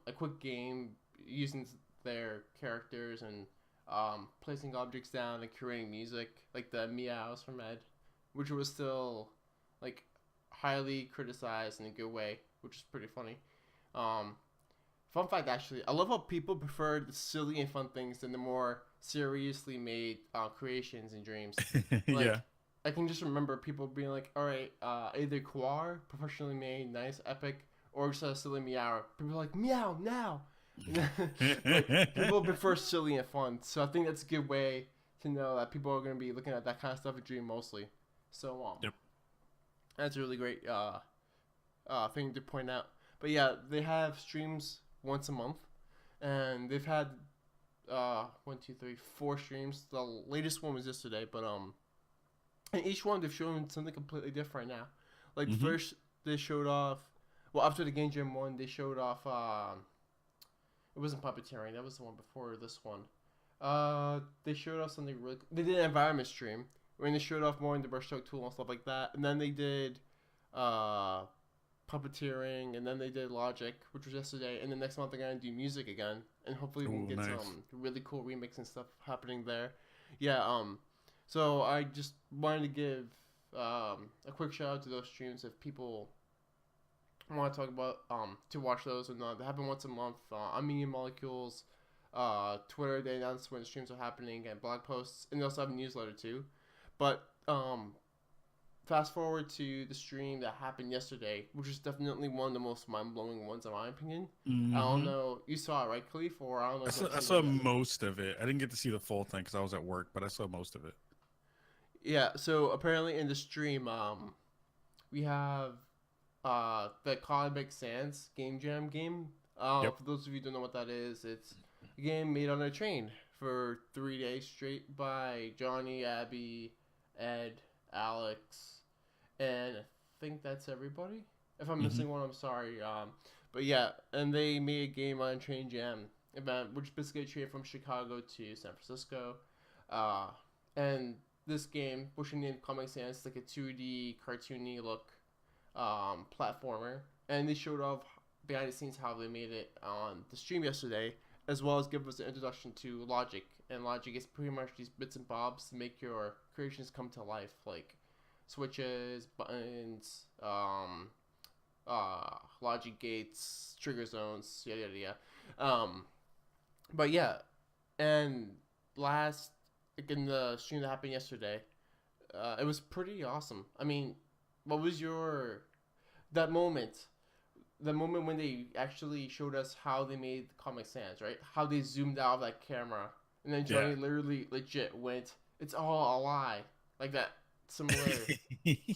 a quick game using their characters and placing objects down and creating music like the meows from Ed, which was still like highly criticized in a good way, which is pretty funny. Um, Fun fact, actually, I love how people prefer the silly and fun things than the more seriously made creations and dreams. Like, Yeah. I can just remember people being like, "All right, either Quar, professionally made, nice, epic, or just a silly meow." People are like, "Meow now." Like people prefer silly and fun, so I think that's a good way to know that people are going to be looking at that kind of stuff in Dream mostly. So Yep. that's a really great thing to point out. But yeah, they have streams once a month, and they've had one, two, three, four streams. The latest one was yesterday, but and each one they've shown something completely different now. Like Hmm. first they showed off, well after the Game Jam one they showed off. It wasn't puppeteering. That was the one before this one. They showed off something really. They did an environment stream when they showed off more in the brushstroke tool and stuff like that, and then they did uh puppeteering, and then they did Logic, which was yesterday, and the next month they're gonna do music again, and hopefully we can Oh, get nice. some really cool remix and stuff happening there. Yeah. So I just wanted to give a quick shout out to those streams if people want to talk about to watch those or not. They happen once a month on Media Molecules. Twitter they announce when the streams are happening and blog posts, and they also have a newsletter too. But fast forward to the stream that happened yesterday, which is definitely one of the most mind blowing ones in my opinion. I don't Hmm. know, you saw it right, Kahlief, or I don't know if you have I seen saw it yet. most of it. I didn't get to see the full thing because I was at work, but I saw most of it. Yeah, so apparently in the stream, we have the Cosmic Sands Game Jam game. Yep. For those of you who don't know what that is, it's a game made on a train for 3 days straight by Johnny, Abby, Ed, Alex, and I think that's everybody. If I'm Hmm. missing one, I'm sorry. But yeah, and they made a game on Train Jam event, which basically a train from Chicago to San Francisco. Uh, and this game, which named Comic Sans, is like a 2D cartoony look platformer, and they showed off behind the scenes how they made it on the stream yesterday, as well as give us an introduction to Logic. And Logic is pretty much these bits and bobs to make your creations come to life, like switches, buttons, logic gates, trigger zones, yada yada yada. But yeah, and last like in the stream that happened yesterday, it was pretty awesome. I mean, what was your that moment? The moment when they actually showed us how they made the Comic Sans, right? How they zoomed out of that camera, and then Yeah. Johnny literally legit went, "It's all a lie," like that similar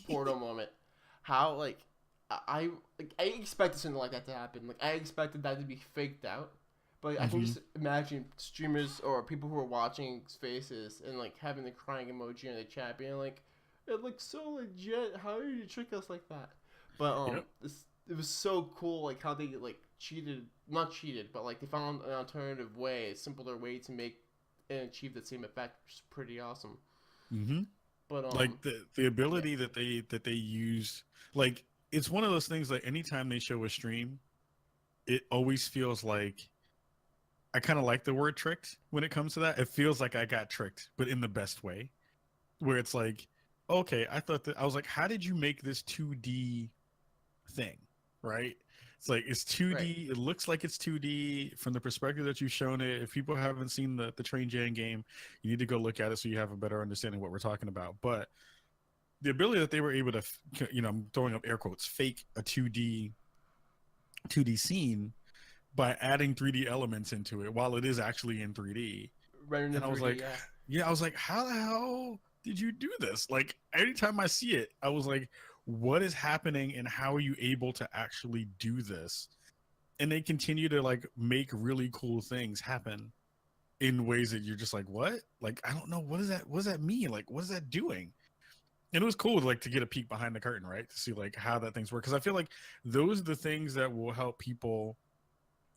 Portal moment. How like I expected something like that to happen. Like I expected that to be faked out, but I can Hmm. just imagine streamers or people who are watching faces and like having the crying emoji in the chat, being like, "It looks so legit. How did you trick us like that?" But Yep. it was so cool, like how they like cheated, not cheated, but like they found an alternative way, a simpler way to make and achieve the same effect, which is pretty awesome. Hmm. But Like the yeah, ability that they use, like it's one of those things that anytime they show a stream, it always feels like I kind of like the word tricked when it comes to that. It feels like I got tricked, but in the best way, where it's like, okay, I thought that I was like, how did you make this 2D thing, right? It's like it's right. 2D. It looks like it's 2D from the perspective that you've shown it. If people haven't seen the Train Jan game, you need to go look at it so you have a better understanding of what we're talking about. But the ability that they were able to, I'm throwing up air quotes, fake a 2D scene by adding 3D elements into it while it is actually in 3D. Rendered in And I was 3D, like, yeah. yeah, I was like, how the hell did you do this? Like, anytime I see it, I was like, what is happening and how are you able to actually do this? And they continue to like make really cool things happen in ways that you're just like, what? Like, I don't know. What does that mean? Like, what is that doing? And it was cool like to get a peek behind the curtain, right? To see like how that things work. Because I feel like those are the things that will help people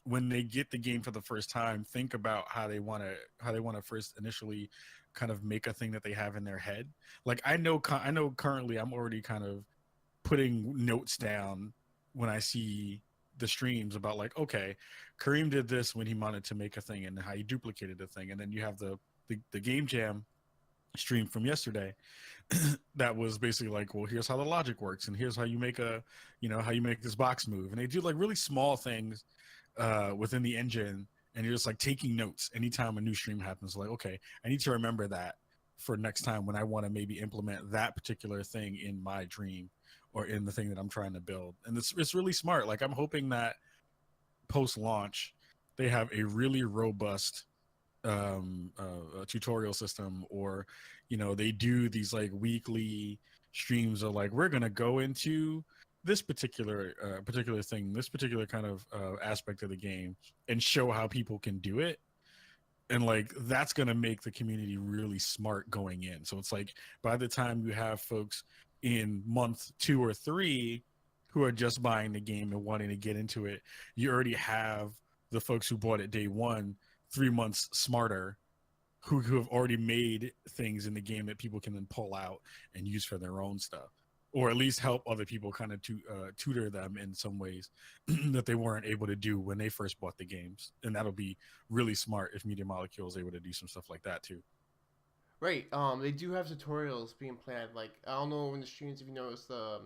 when they get the game for the first time think about how they want to first initially kind of make a thing that they have in their head. Like I know currently I'm already kind of putting notes down when I see the streams about like, okay, Kareem did this when he wanted to make a thing and how he duplicated the thing. And then you have the game jam stream from yesterday that was basically like, well, here's how the logic works and here's how you make how you make this box move. And they do like really small things within the engine, and you're just like taking notes anytime a new stream happens. Like, okay, I need to remember that for next time when I want to maybe implement that particular thing in my dream or in the thing that I'm trying to build. And it's really smart. Like I'm hoping that post launch they have a really robust tutorial system, or they do these like weekly streams of like, we're gonna go into this particular thing, this particular kind of aspect of the game, and show how people can do it. And like that's gonna make the community really smart going in. So it's like by the time you have folks in month 2 or 3 who are just buying the game and wanting to get into it, you already have the folks who bought it day 1 3 months smarter, who have already made things in the game that people can then pull out and use for their own stuff, or at least help other people kind of tutor them in some ways that they weren't able to do when they first bought the games. And that'll be really smart if Media Molecule is able to do some stuff like that too. Right. They do have tutorials being planned. Like I don't know in the streams if you notice the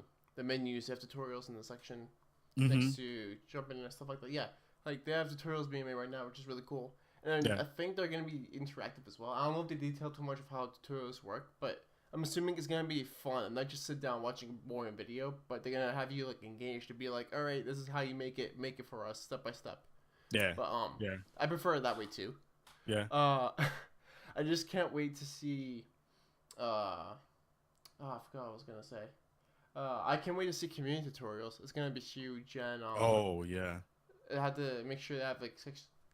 menus have tutorials in the section next to jumping and stuff like that. Yeah, like they have tutorials being made right now, which is really cool. And I think they're gonna be interactive as well. I don't know if they detail too much of how tutorials work, but I'm assuming it's gonna be fun, not just sit down watching boring video, but they're gonna have you like engaged to be like, all right, this is how you make it for us step by step. Yeah. But yeah, I prefer it that way too. yeah. I just can't wait to see. I forgot what I was gonna say. I can't wait to see community tutorials. It's gonna be huge, and oh yeah. I had to make sure they have like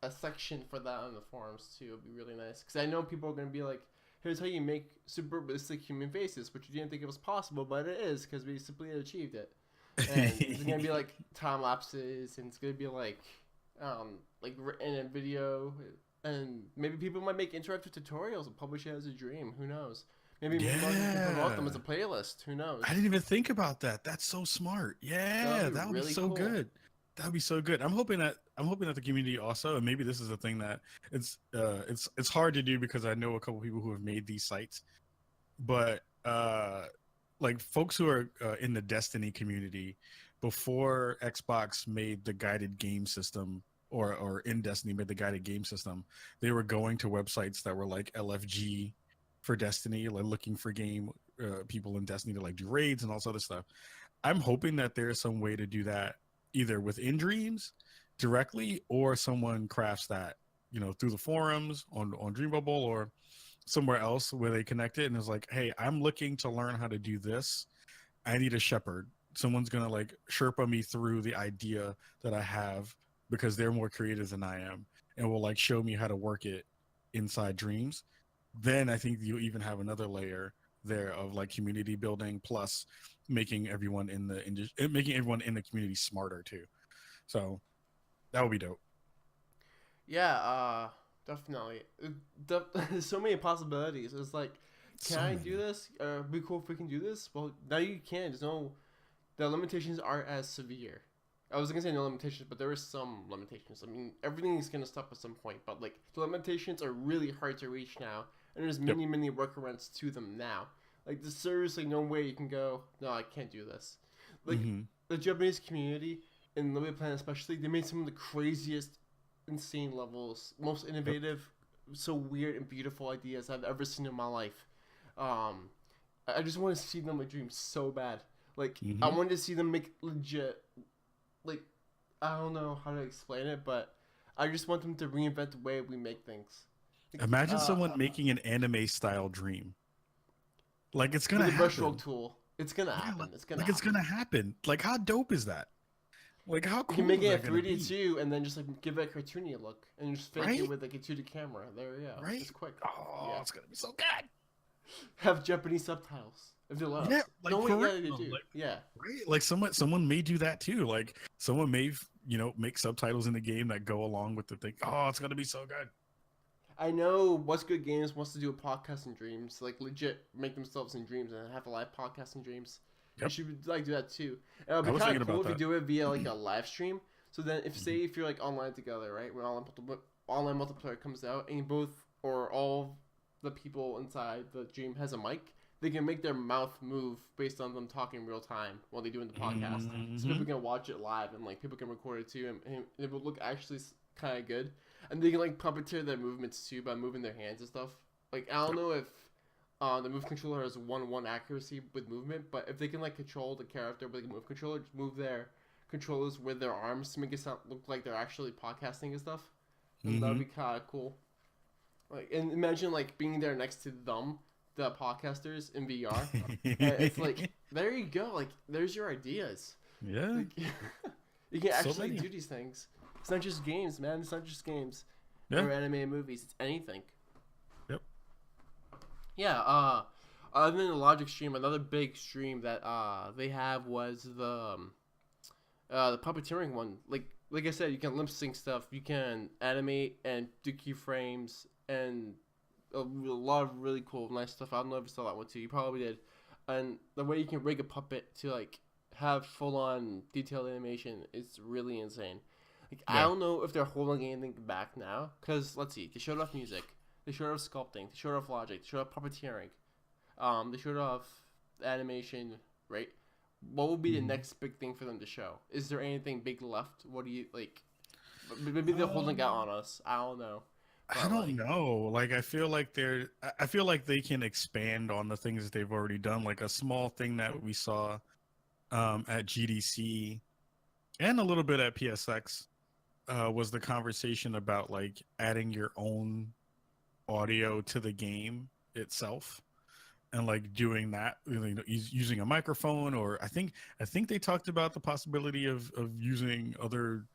a section for that on the forums too. It'd be really nice because I know people are gonna be like, here's how you make super realistic human faces, which you didn't think it was possible, but it is because we simply achieved it. And it's gonna be like time lapses, and it's gonna be like in a video, and maybe people might make interactive tutorials and publish it as a dream. Who knows? Maybe people can promote them as a playlist. Who knows? I didn't even think about that. That's so smart. Yeah, that would really be so cool. good. That'd be so good. I'm hoping that the community also, and maybe this is a thing that it's hard to do because I know a couple people who have made these sites, but like folks who are in the Destiny community, before Xbox made the guided game system, or in Destiny made the guided game system, they were going to websites that were like LFG for Destiny, like looking for game people in Destiny to like do raids and all this other stuff. I'm hoping that there's some way to do that either within Dreams directly, or someone crafts that, through the forums on Dreambubble or somewhere else where they connect it and is like, hey, I'm looking to learn how to do this. I need a shepherd. Someone's gonna like Sherpa me through the idea that I have because they're more creative than I am, and will like show me how to work it inside Dreams. Then I think you'll even have another layer there of like community building, plus making everyone in the community smarter too. So that would be dope. Yeah, definitely. There's so many possibilities. It's like, can I do this? It'd be cool if we can do this. Well, now you can. The limitations aren't as severe. I was gonna say no limitations, but there is some limitations. I mean, everything is gonna stop at some point, but like the limitations are really hard to reach now, and there's many workarounds to them now. Like there's seriously no way you can go, no, I can't do this. Like the Japanese community in Little Planet especially, they made some of the craziest, insane levels, most innovative, so weird and beautiful ideas I've ever seen in my life. I just want to see them with Dreams so bad. Like I wanted to see them make legit. Like, I don't know how to explain it, but I just want them to reinvent the way we make things. Like, imagine someone making an anime style Dream. Like it's gonna with happen. a brushstroke tool. It's gonna happen. It's gonna happen. Like how dope is that? Like how cool. You can make it a 3D too, and then just like give it a cartoony look, and just fake it with like a 2D camera. There, yeah. Right. It's quick. Oh, yeah. It's gonna be so good. have Japanese subtitles if they let Yeah, us. like No, for yeah, real. they do. Like, Yeah. right? Like someone may do that too. Like someone may make subtitles in the game that go along with the thing. Oh, it's gonna be so good. I know What's Good Games wants to do a podcast in Dreams, like legit make themselves in Dreams and have a live podcast in Dreams. They Yep, should like do that too. And it'll I be was kind thinking of cool about if you that. do it via like a live stream. So then, if say Mhm. if you're like online together, right, when online multiplayer comes out, and you both or all the people inside the dream has a mic, they can make their mouth move based on them talking real time while they're doing the podcast. So people Mhm. can watch it live and like people can record it too, and it will look actually kind of good. And they can like puppeteer their movements too by moving their hands and stuff. Like I don't Yep. know if the move controller has 1-1 accuracy with movement, but if they can like control the character with a move controller, just move their controllers with their arms to make it sound look like they're actually podcasting and stuff, then that would Mhm. be kind of cool. Like, and imagine like being there next to them, the podcasters in VR. And it's like there you go. Like there's your ideas. Yeah, Like you can so actually many. do these things. It's not just games, man. It's not just games Yeah. or animated movies. It's anything. Yep. Yeah. Other than the Logic stream, another big stream that they have was the puppeteering one. Like I said, you can lip sync stuff. You can animate and do keyframes and a lot of really cool, nice stuff. I don't know if you saw that one too. You probably did. And the way you can rig a puppet to like have full on detailed animation is really insane. Like I Yeah. don't know if they're holding anything back now, because let's see, they showed off music, they showed off sculpting, they showed off logic, they showed off puppeteering, they showed off animation, right? What will be the Mhm. next big thing for them to show? Is there anything big left? What do you like? Maybe they're holding out Um, on us. I don't know, I but don't like, know. Like I feel like they can expand on the things that they've already done. Like a small thing that we saw at GDC and a little bit at PSX was the conversation about like adding your own audio to the game itself and like doing that, using a microphone, or I think they talked about the possibility of using other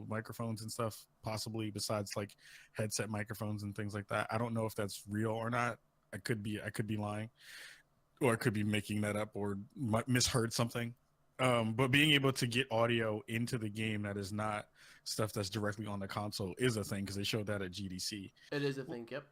microphones and stuff, possibly besides like headset microphones and things like that. I don't know if that's real or not. I could be lying, or I could be making that up, or misheard something. But being able to get audio into the game that is not stuff that's directly on the console is a thing, because they showed that at GDC. it is a thing. Yep.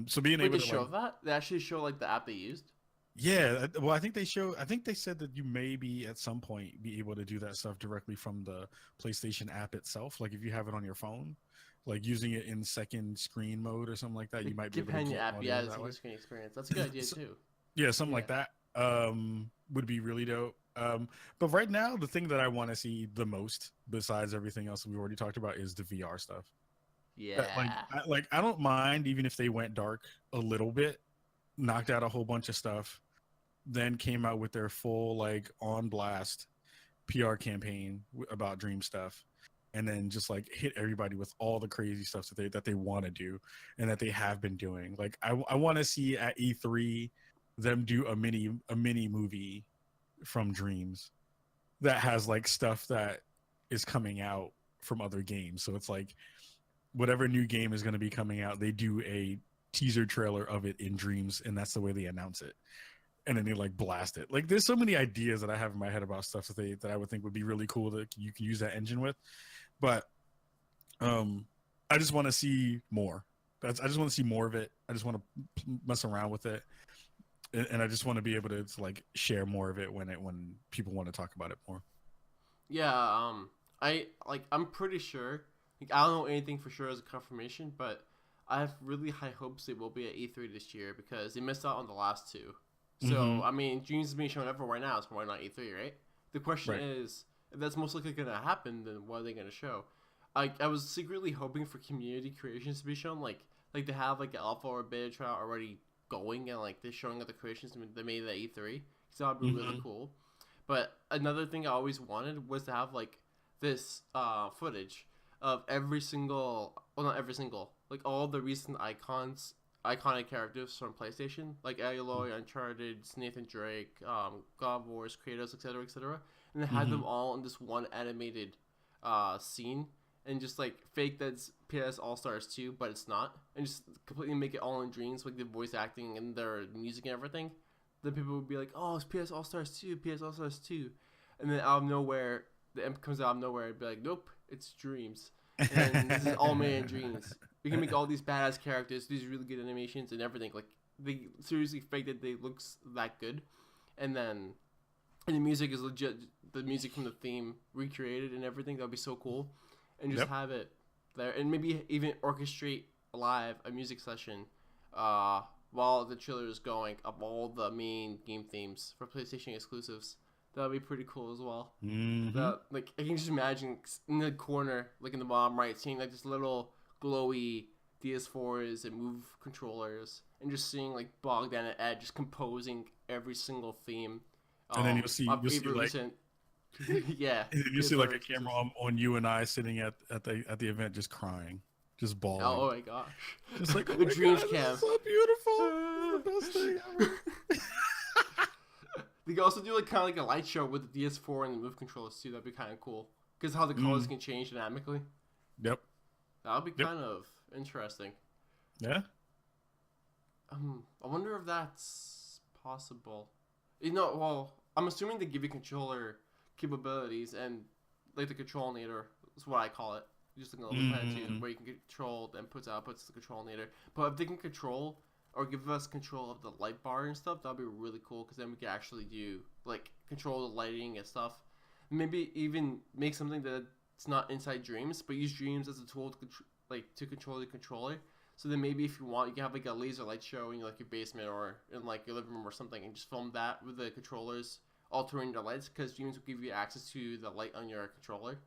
So being Wait, able they to like, show that? They actually show like the app they used. yeah, well, I think they said that you maybe at some point be able to do that stuff directly from the PlayStation app itself. Like if you have it on your phone, like using it in second screen mode or something like that, The you might be able to companion get app, audio yeah, the that way. single screen experience. That's a good idea So, too. yeah, something Yeah. like that would be really dope. But right now, the thing that I want to see the most, besides everything else we already talked about, is the VR stuff. Like, Yeah. I don't mind even if they went dark a little bit, knocked out a whole bunch of stuff, then came out with their full like on blast PR campaign about Dream stuff, and then just like hit everybody with all the crazy stuff that they want to do and that they have been doing. Like I want to see at E3 them do a mini movie from Dreams that has like stuff that is coming out from other games. So it's like whatever new game is going to be coming out, they do a teaser trailer of it in Dreams, and that's the way they announce it. And then they like blast it. Like there's so many ideas that I have in my head about stuff that I would think would be really cool that you can use that engine with. But I just want to see more. I just want to see more of it. I just want to mess around with it, and I just want to be able to like share more of it when people want to talk about it more. Yeah, I'm pretty sure. Like, I don't know anything for sure as a confirmation, but I have really high hopes it will be at E3 this year because they missed out on the last two. Mm-hmm. So I mean, Dreams is being shown everywhere now, so why not E3, right? The question Right. is, if that's most likely going to happen, then what are they going to show? I was secretly hoping for community creations to be shown, like they have like an alpha or beta trial already going, and like they're showing other creations they made at E3. So that'd be really Mm-hmm. cool. But another thing I always wanted was to have like this footage of every single, well, not every single, like all the recent iconic characters from PlayStation, like Aloy, Uncharted, Nathan Drake, God of Wars, Kratos, etc., etc., and then had Mm-hmm. them all in this one animated scene and just like fake that's PS All Stars 2, but it's not, and just completely make it all in Dreams, like the voice acting and their music and everything, then people would be like, "Oh, it's PS All Stars 2, PS All Stars 2," and then out of nowhere, the imp comes out of nowhere and be like, "Nope, it's Dreams." And this is all made in Dreams. We can make all these badass characters, these really good animations and everything. Like they seriously faked it. They looks that good, and the music is legit. The music from the theme recreated and everything. That'd be so cool, and just have it there, and maybe even orchestrate live a music session, while the trailer is going of all the main game themes for PlayStation exclusives. That'd be pretty cool as well. Like I can just imagine in the corner, like in the bottom right, seeing like this little glowy DS4s and Move controllers, and just seeing like Bogdan and Ed just composing every single theme. And then you'll see like yeah, and then you'll see like a camera on you and I sitting at the event, just crying, just bawling. Oh my gosh! Just like the Dreams cam. So beautiful. The best thing ever. They could also do like kind of like a light show with the DS4 and the Move controllers too. That'd be kind of cool because how the colors can change dynamically. Yep. That would be kind of interesting. Yeah. I wonder if that's possible. Well, I'm assuming they give you controller capabilities and like the control-nator is what I call it. Just like a little pad where you can control the inputs, outputs, the control-nator. But if they can control or give us control of the light bar and stuff, that'd be really cool because then we can actually do like control the lighting and stuff. Maybe even make something that's not inside Dreams, but use Dreams as a tool to control the controller. So then maybe if you want, you can have like a laser light show in like your basement or in like your living room or something, and just film that with the controllers altering the lights, because Dreams will give you access to the light on your controller.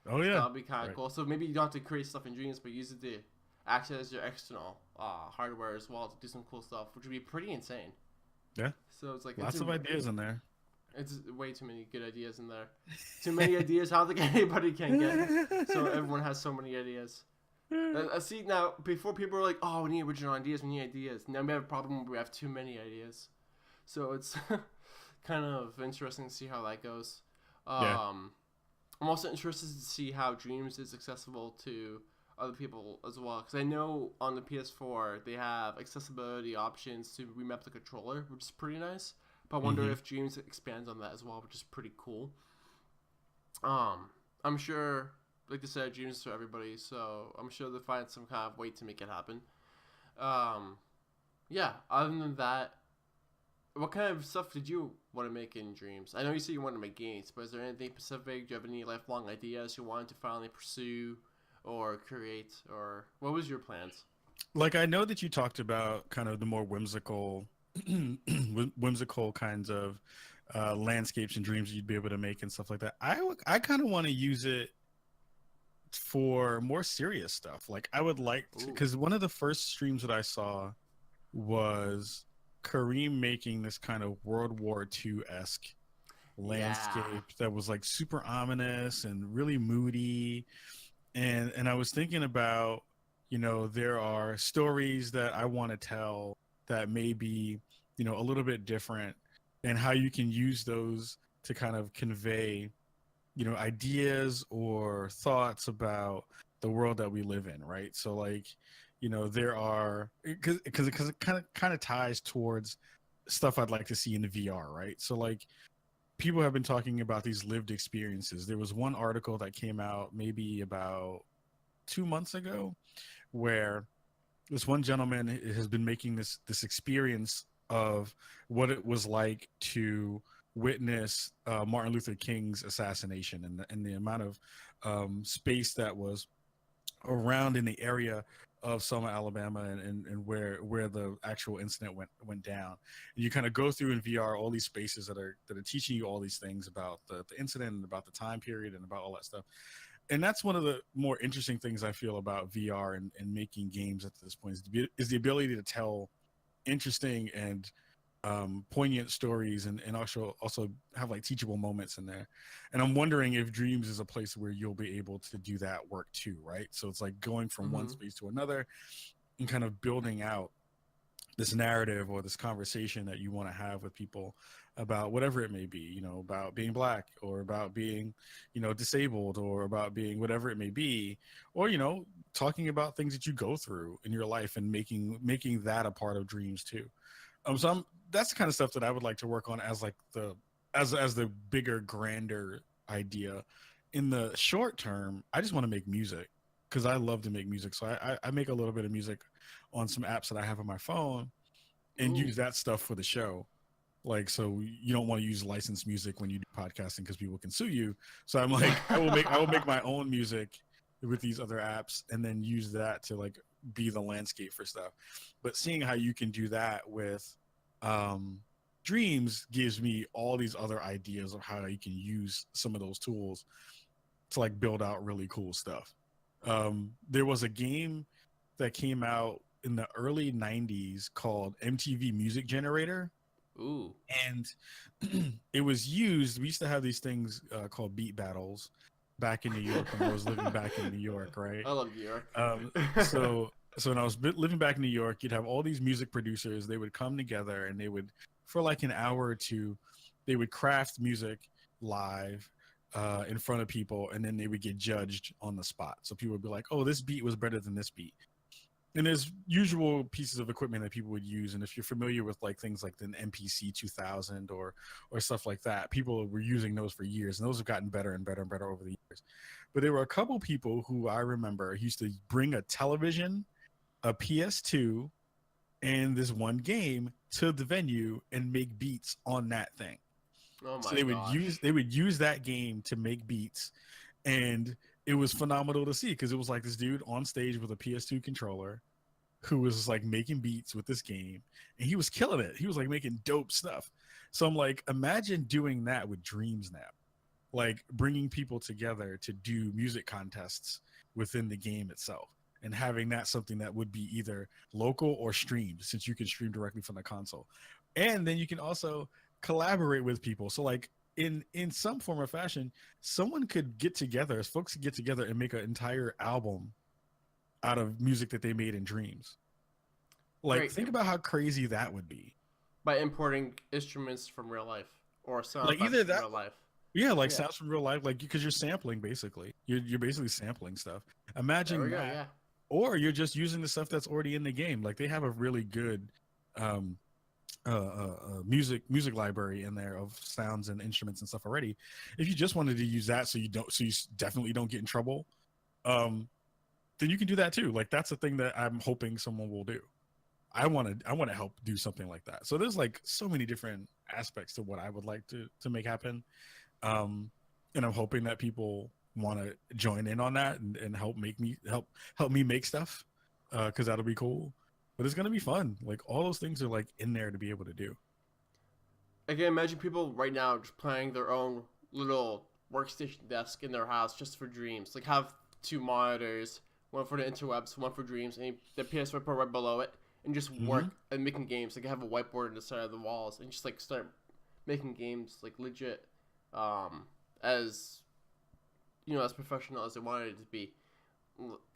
Oh yeah, that'd be kind of cool. So maybe you don't have to create stuff in Dreams, but use it to access your external hardware as well to do some cool stuff, which would be pretty insane. Yeah. So it's like lots of ideas in there. It's way too many good ideas in there. Too many ideas. I don't think anybody can get. So everyone has so many ideas. See, now, before people were like, "Oh, we need original ideas, we need ideas." Now we have a problem where we have too many ideas. So it's kind of interesting to see how that goes. I'm also interested to see how Dreams is accessible to other people as well, because I know on the PS4 they have accessibility options to remap the controller, which is pretty nice. But I wonder if Dreams expands on that as well, which is pretty cool. I'm sure, like I said, Dreams is for everybody, so I'm sure they'll find some kind of way to make it happen. Yeah, other than that, what kind of stuff did you want to make in Dreams? I know you said you want to make games, but is there anything specific? Do you have any lifelong ideas you wanted to finally pursue or create, or what was your plans? Like, I know that you talked about kind of the more whimsical kinds of landscapes and dreams you'd be able to make and stuff like that. I kind of want to use it for more serious stuff. Like, I would like to, because one of the first streams that I saw was Kareem making this kind of World War II-esque landscape that was like super ominous and really moody. And I was thinking about, you know, there are stories that I want to tell that may be, you know, a little bit different, and how you can use those to kind of convey, you know, ideas or thoughts about the world that we live in, right? So like, you know, there are, because it kind of ties towards stuff I'd like to see in the VR, right? So like, people have been talking about these lived experiences. There was one article that came out maybe about 2 months ago where this one gentleman has been making this experience of what it was like to witness Martin Luther King's assassination, and the amount of space that was around in the area of Selma, Alabama, and where the actual incident went down. And you kind of go through in VR all these spaces that are teaching you all these things about the incident and about the time period and about all that stuff. And that's one of the more interesting things I feel about VR and making games at this point is the ability to tell interesting and poignant stories and also have like teachable moments in there. And I'm wondering if Dreams is a place where you'll be able to do that work too, right? So it's like going from one space to another and kind of building out this narrative or this conversation that you want to have with people about whatever it may be, about being black or about being, disabled or about being whatever it may be, or, talking about things that you go through in your life and making that a part of dreams too. That's the kind of stuff that I would like to work on as like as the bigger, grander idea. In the short term, I just want to make music because I love to make music. So I make a little bit of music on some apps that I have on my phone and Ooh. use that stuff for the show. Like, so you don't want to use licensed music when you do podcasting because people can sue you. So I'm like, I will make my own music with these other apps and then use that to like be the landscape for stuff. But seeing how you can do that with Dreams gives me all these other ideas of how you can use some of those tools to like build out really cool stuff. There was a game that came out in the early 90s called MTV Music Generator. Ooh. And it was used. We used to have these things called beat battles back in New York when I was living back in New York, right? I love New York. So when I was living back in New York, you'd have all these music producers. They would come together and they would, for like an hour or two, they would craft music live in front of people, and then they would get judged on the spot. So people would be like, "Oh, this beat was better than this beat." And there's usual pieces of equipment that people would use, and if you're familiar with like things like the MPC 2000 or stuff like that, people were using those for years, and those have gotten better and better and better over the years. But there were a couple people who I remember used to bring a television, a PS2, and this one game to the venue and make beats on that thing. Oh So my gosh. they would use that game to make beats, and it was phenomenal to see because it was like this dude on stage with a PS2 controller who was like making beats with this game, and he was killing it. He was like making dope stuff. So I'm like, imagine doing that with Dreams now, like bringing people together to do music contests within the game itself and having that something that would be either local or streamed, since you can stream directly from the console. And then you can also collaborate with people. So like in some form or fashion, someone could get together, folks could get together and make an entire album out of music that they made in Dreams. Like, Right. think about how crazy that would be. By importing instruments from real life or sound Like effects either from that, real life. yeah, like Yeah. sounds from real life, like because you're sampling basically. You're basically sampling stuff. There Imagine we go. that, Yeah. or you're just using the stuff that's already in the game. Like they have a really good um, music library in there of sounds and instruments and stuff already. If you just wanted to use that, so you definitely don't get in trouble, then you can do that too. Like that's a thing that I'm hoping someone will do. I want to help do something like that. So there's like so many different aspects to what I would like to make happen, and I'm hoping that people want to join in on that and help me make stuff, because that'll be cool. But it's gonna be fun. Like all those things are like in there to be able to do. I can imagine people right now just playing their own little workstation desk in their house just for Dreams. Like have two monitors, one for the interwebs, one for Dreams, and the PS4 Pro right below it, and just Mm-hmm. work and making games. Like have a whiteboard on the side of the walls and just like start making games like legit, as as professional as they wanted it to be.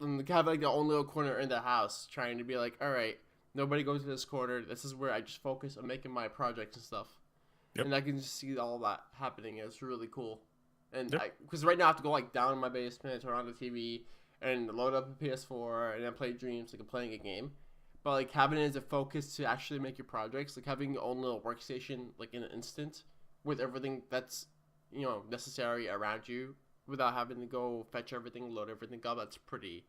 And have like the own little corner in the house, trying to be like, all right, nobody goes to this corner. This is where I just focus on making my projects and stuff. Yep. And I can just see all that happening. It's really cool. And Yep. because right now I have to go like down in my basement, turn on the TV, and load up a PS4, and then play Dreams like I'm playing a game. But like having it as a focus to actually make your projects, like having your own little workstation, like in an instant, with everything that's necessary around you, without having to go fetch everything, load everything up. That's pretty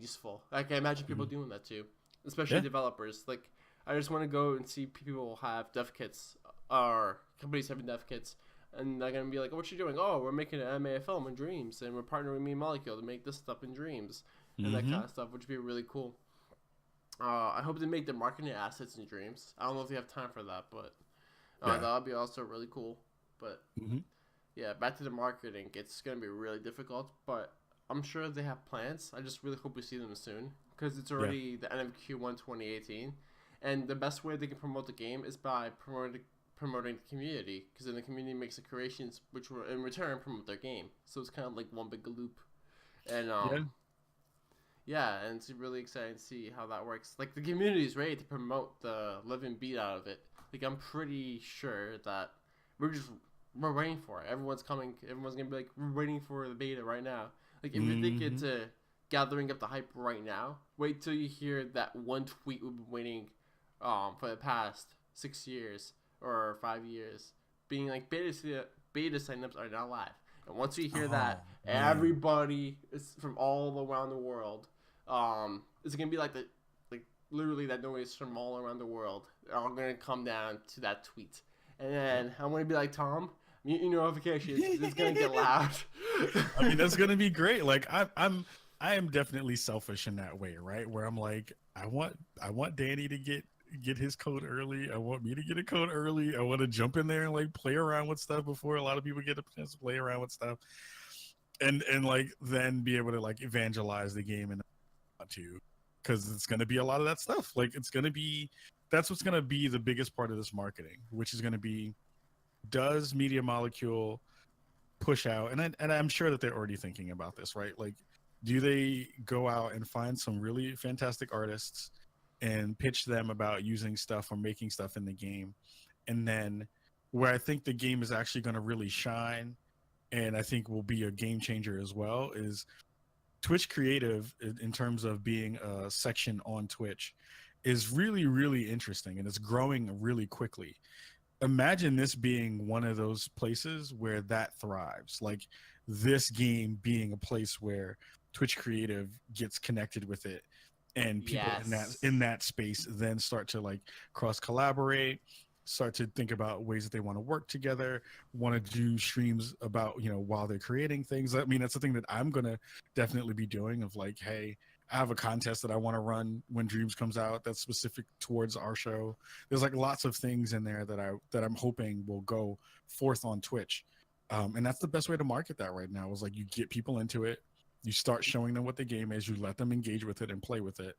useful. Like I imagine people Mhm. doing that too, especially Yeah. developers. Like I just want to go and see people have dev kits or companies having dev kits, and they're gonna be like, oh, "What you doing? Oh, we're making an anime film in Dreams, and we're partnering with Me Molecule to make this stuff in Dreams, and that Mm-hmm. kind of stuff, which would be really cool." I hope they make the marketing assets in Dreams. I don't know if they have time for that, but Yeah. that would be also really cool. But Mm-hmm. yeah, back to the marketing. It's gonna be really difficult, but I'm sure they have plans. I just really hope we see them soon because it's Yeah. already the end of Q1 2018, and the best way they can promote the game is by promoting the community, because then the community makes the creations, which will in return promote their game. So it's kind of like one big loop, and Yeah. Yeah, and it's really exciting to see how that works. Like the community is ready to promote the living beat out of it. Like I'm pretty sure that we're just we're waiting for it. Everyone's coming. Everyone's gonna be like, we're waiting for the beta right now. Like if you think it's gathering up the hype right now, wait till you hear that one tweet we've been waiting for the past 6 years or 5 years, being like beta signups are now live. And once you hear that, everybody is from all around the world. It's gonna be like literally that noise from all around the world. They're all gonna come down to that tweet, and then I'm gonna be like, Tom, mute your notifications. It's gonna get loud. I mean, that's gonna be great. Like I am definitely selfish in that way, right? Where I'm like, I want Danny to get his code early. I want me to get a code early. I want to jump in there and like play around with stuff before a lot of people get a chance to play around with stuff, and like then be able to like evangelize the game and to, because it's going to be a lot of that stuff. Like that's what's going to be the biggest part of this marketing, which is going to be, does Media Molecule push out, and I'm sure that they're already thinking about this, right? Like, do they go out and find some really fantastic artists and pitch them about using stuff or making stuff in the game? And then where I think the game is actually going to really shine, and I think will be a game changer as well, is Twitch Creative, in terms of being a section on Twitch, is really, really interesting, and it's growing really quickly. Imagine this being one of those places where that thrives, like this game being a place where Twitch Creative gets connected with it, and people in that space then start to like cross collaborate, start to think about ways that they want to work together, want to do streams about, while they're creating things. I mean, that's the thing that I'm going to definitely be doing, of like, hey, I have a contest that I want to run when Dreams comes out that's specific towards our show. There's like lots of things in there that I'm hoping will go forth on Twitch. And that's the best way to market that right now, is like you get people into it, you start showing them what the game is, you let them engage with it and play with it.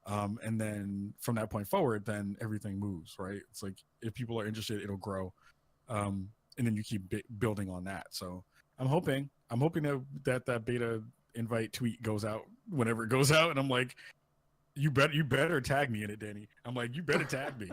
And then from that point forward, then everything moves, right? It's like, if people are interested, it'll grow. And then you keep building on that. So I'm hoping that beta invite tweet goes out whenever it goes out. And I'm like, you better tag me in it, Danny. I'm like, you better tag me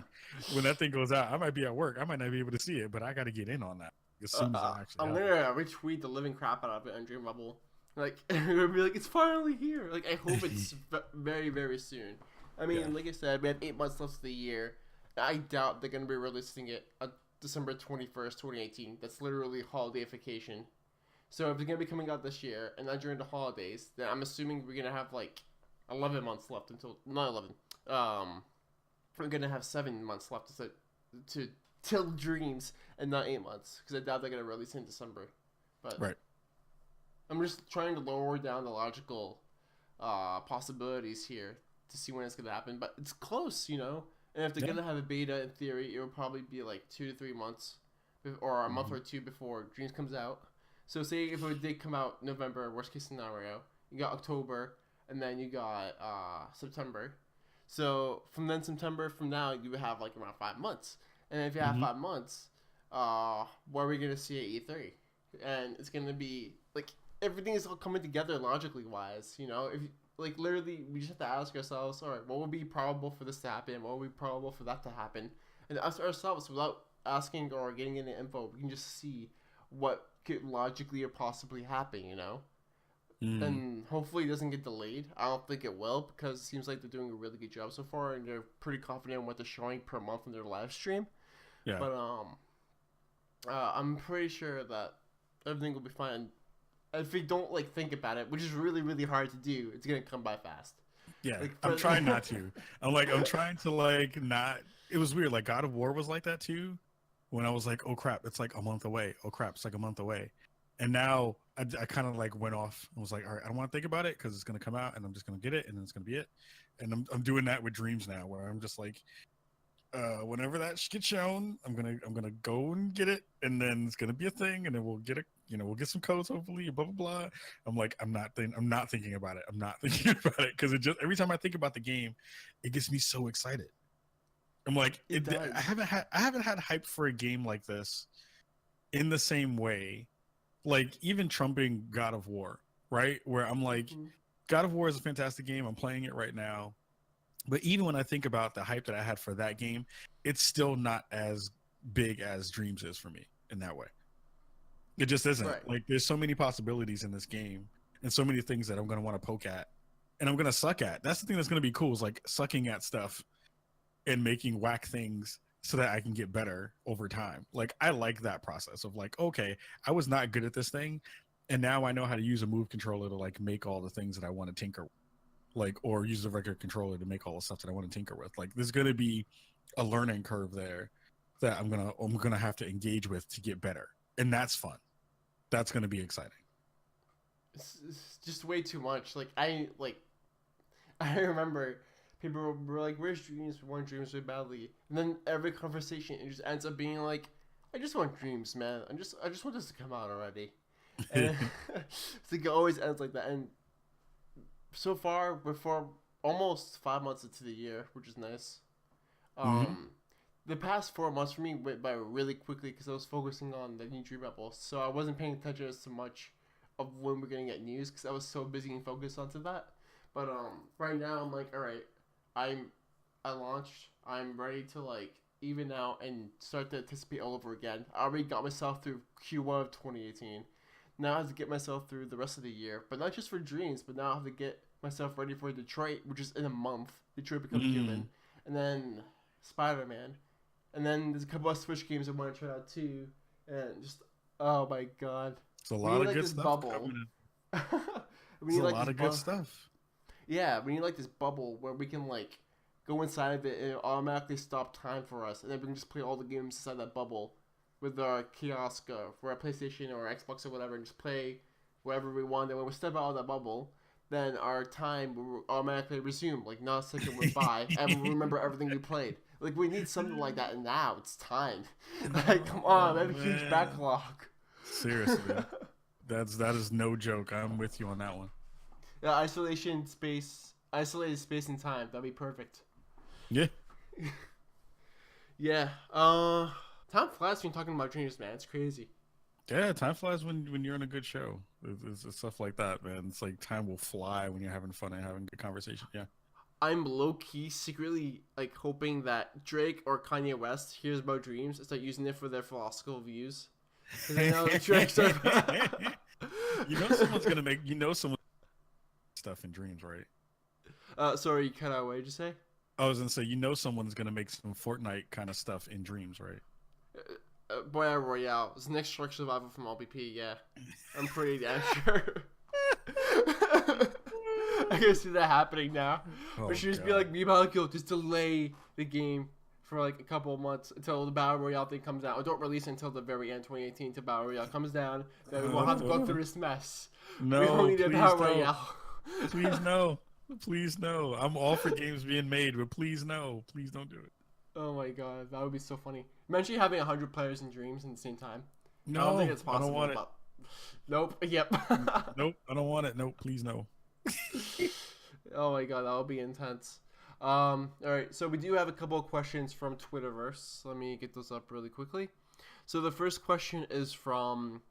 when that thing goes out. I might be at work. I might not be able to see it, but I got to get in on that as soon as I actually I'm going to retweet the living crap out of it on Dreambubble. Like, it'll be like, it's finally here. Like, I hope it's very, very soon. I mean, like I said, we have 8 months left of the year. I doubt they're going to be releasing it on December 21st, 2018. That's literally holidayfication. So if they're going to be coming out this year, and not during the holidays, then I'm assuming we're going to have, like, 11 months left until... Not 11. We're going to have 7 months left to till Dreams, and not 8 months. Because I doubt they're going to release it in December. But right. I'm just trying to lower down the logical possibilities here to see when it's going to happen. But it's close, And if they're going to have a beta, in theory, it will probably be like 2 to 3 months, or a month or two before Dreams comes out. So say if it did come out November, worst case scenario, you got October, and then you got September. So from now, you would have like around 5 months. And if you have 5 months, what are we going to see at E3? And it's going to be like, everything is all coming together logically wise, If like literally, we just have to ask ourselves, all right, what would be probable for this to happen? What would be probable for that to happen? And ask ourselves, without asking or getting any info, we can just see what could logically or possibly happen, And hopefully it doesn't get delayed. I don't think it will, because it seems like they're doing a really good job so far, and they're pretty confident in what they're showing per month in their live stream. Yeah. But I'm pretty sure that everything will be fine. If we don't think about it, which is really, really hard to do, it's gonna come by fast. Yeah, I'm trying not to. I'm trying to not. It was weird. Like God of War was like that too. When I was like, oh crap, it's like a month away. Oh crap, it's like a month away. And now I kind of went off. I was like, all right, I don't want to think about it because it's gonna come out and I'm just gonna get it and then it's gonna be it. And I'm doing that with Dreams now, where I'm just like, whenever that gets shown, I'm gonna go and get it, and then it's gonna be a thing, and then we'll get it. We'll get some codes hopefully. Blah blah blah. I'm like, I'm not thinking about it. I'm not thinking about it because it just every time I think about the game, it gets me so excited. I'm like, I haven't had hype for a game like this in the same way, like even trumping God of War, right? Where I'm like, God of War is a fantastic game. I'm playing it right now. But even when I think about the hype that I had for that game, it's still not as big as Dreams is for me in that way. It just isn't. Right. Like, there's so many possibilities in this game and so many things that I'm going to want to poke at and I'm going to suck at. That's the thing that's going to be cool, is like sucking at stuff and making whack things so that I can get better over time. Like, I like that process of like, okay, I was not good at this thing, and now I know how to use a move controller to like make all the things that I want to tinker with. Like, or use a regular controller to make all the stuff that I want to tinker with. Like, there's going to be a learning curve there that I'm gonna have to engage with to get better, and that's fun. That's going to be exciting. It's just way too much. I remember people were like, "Where's Dreams? We want Dreams really badly," and then every conversation it just ends up being like, "I just want Dreams, man. I just want this to come out already." And it's like it always ends like that. And so far, before almost 5 months into the year, which is nice. The past 4 months for me went by really quickly because I was focusing on the new Dreambubble, so I wasn't paying attention as to much of when we're gonna get news because I was so busy and focused onto that. But right now I'm like, all right, I launched. I'm ready to like even out and start to anticipate all over again. I already got myself through Q1 of 2018. Now I have to get myself through the rest of the year, but not just for Dreams, but now I have to get myself ready for Detroit, which is in a month. Detroit Become Human, and then Spider-Man, and then there's a couple of Switch games I want to try out too, and just oh my god, it's a lot of good stuff coming in. We need a lot of good stuff. Yeah, we need like this bubble where we can like go inside of it and it automatically stop time for us, and then we can just play all the games inside that bubble with our kiosk for our PlayStation or Xbox or whatever, and just play wherever we want. And when we step out of that bubble, then our time will automatically resume. Like, not a second went by, and we'll remember everything we played. Like, we need something like that, and now it's time. Like, come on, I have a huge backlog. Seriously, that is no joke. I'm with you on that one. Yeah, isolated space and time. That'd be perfect. Yeah. Yeah. Time flies when you're talking about Dreams, man. It's crazy. Yeah, time flies when you're in a good show. It's stuff like that, man. It's like time will fly when you're having fun and having good conversation. Yeah. I'm low-key secretly like hoping that Drake or Kanye West hears about Dreams and start using it for their philosophical views. Because I know Drake's someone's gonna make someone stuff in Dreams, right? Sorry, you cut out. What did you say? I was gonna say, someone's gonna make some Fortnite kind of stuff in Dreams, right? Battle Royale. It's next Shark Survival from LBP, yeah. I'm pretty damn sure. I can see that happening now. Or should just be like, me Molecule, just delay the game for like a couple of months until the Battle Royale thing comes out. Or don't release it until the very end, 2018, until Battle Royale comes down. Then we won't have to go through this mess. No, we don't need a Battle no. Royale. Please no. Please no. I'm all for games being made, but please no. Please don't do it. Oh my god, that would be so funny. Imagine having 100 players in Dreams at the same time. No, I don't think it's possible. I don't want it. Nope. Yep. Nope. I don't want it. Nope. Please no. Oh my god, that would be intense. All right, so we do have a couple of questions from Twitterverse. Let me get those up really quickly. So the first question is from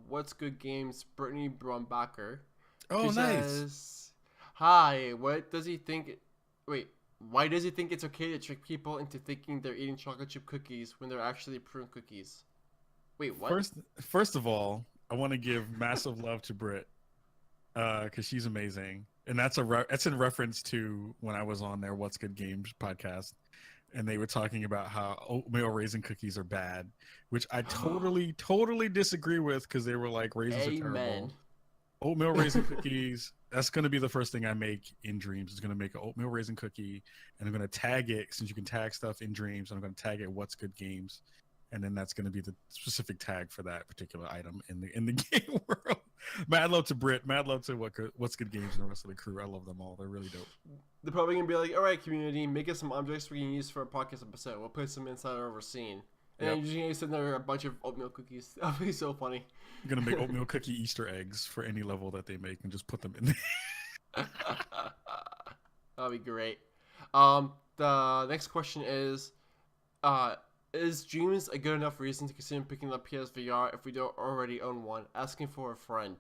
What's Good Games, Brittany Brombacher. Oh, nice. Says, hi, what does he think? Wait. Why does he think it's okay to trick people into thinking they're eating chocolate chip cookies when they're actually prune cookies? Wait, what? First of all, I want to give massive love to Britt because she's amazing, and that's in reference to when I was on their What's Good Games podcast, and they were talking about how oatmeal raisin cookies are bad, which I totally disagree with because they were like raisins are terrible. Oatmeal raisin cookies. That's going to be the first thing I make in Dreams. Is going to make an oatmeal raisin cookie, and I'm going to tag it, since you can tag stuff in Dreams, I'm going to tag it What's Good Games, and then that's going to be the specific tag for that particular item in the game world. Mad love to Brit, mad love to What's Good Games and the rest of the crew. I love them all. They're really dope. They're probably going to be like, all right, community, make us some objects we can use for a podcast episode. We'll put some inside our scene. And then you're going to send there a bunch of oatmeal cookies. That'll be so funny. I'm going to make oatmeal cookie Easter eggs for any level that they make and just put them in there. That'll be great. The next question is Dreams a good enough reason to consider picking up PSVR if we don't already own one? Asking for a friend, ...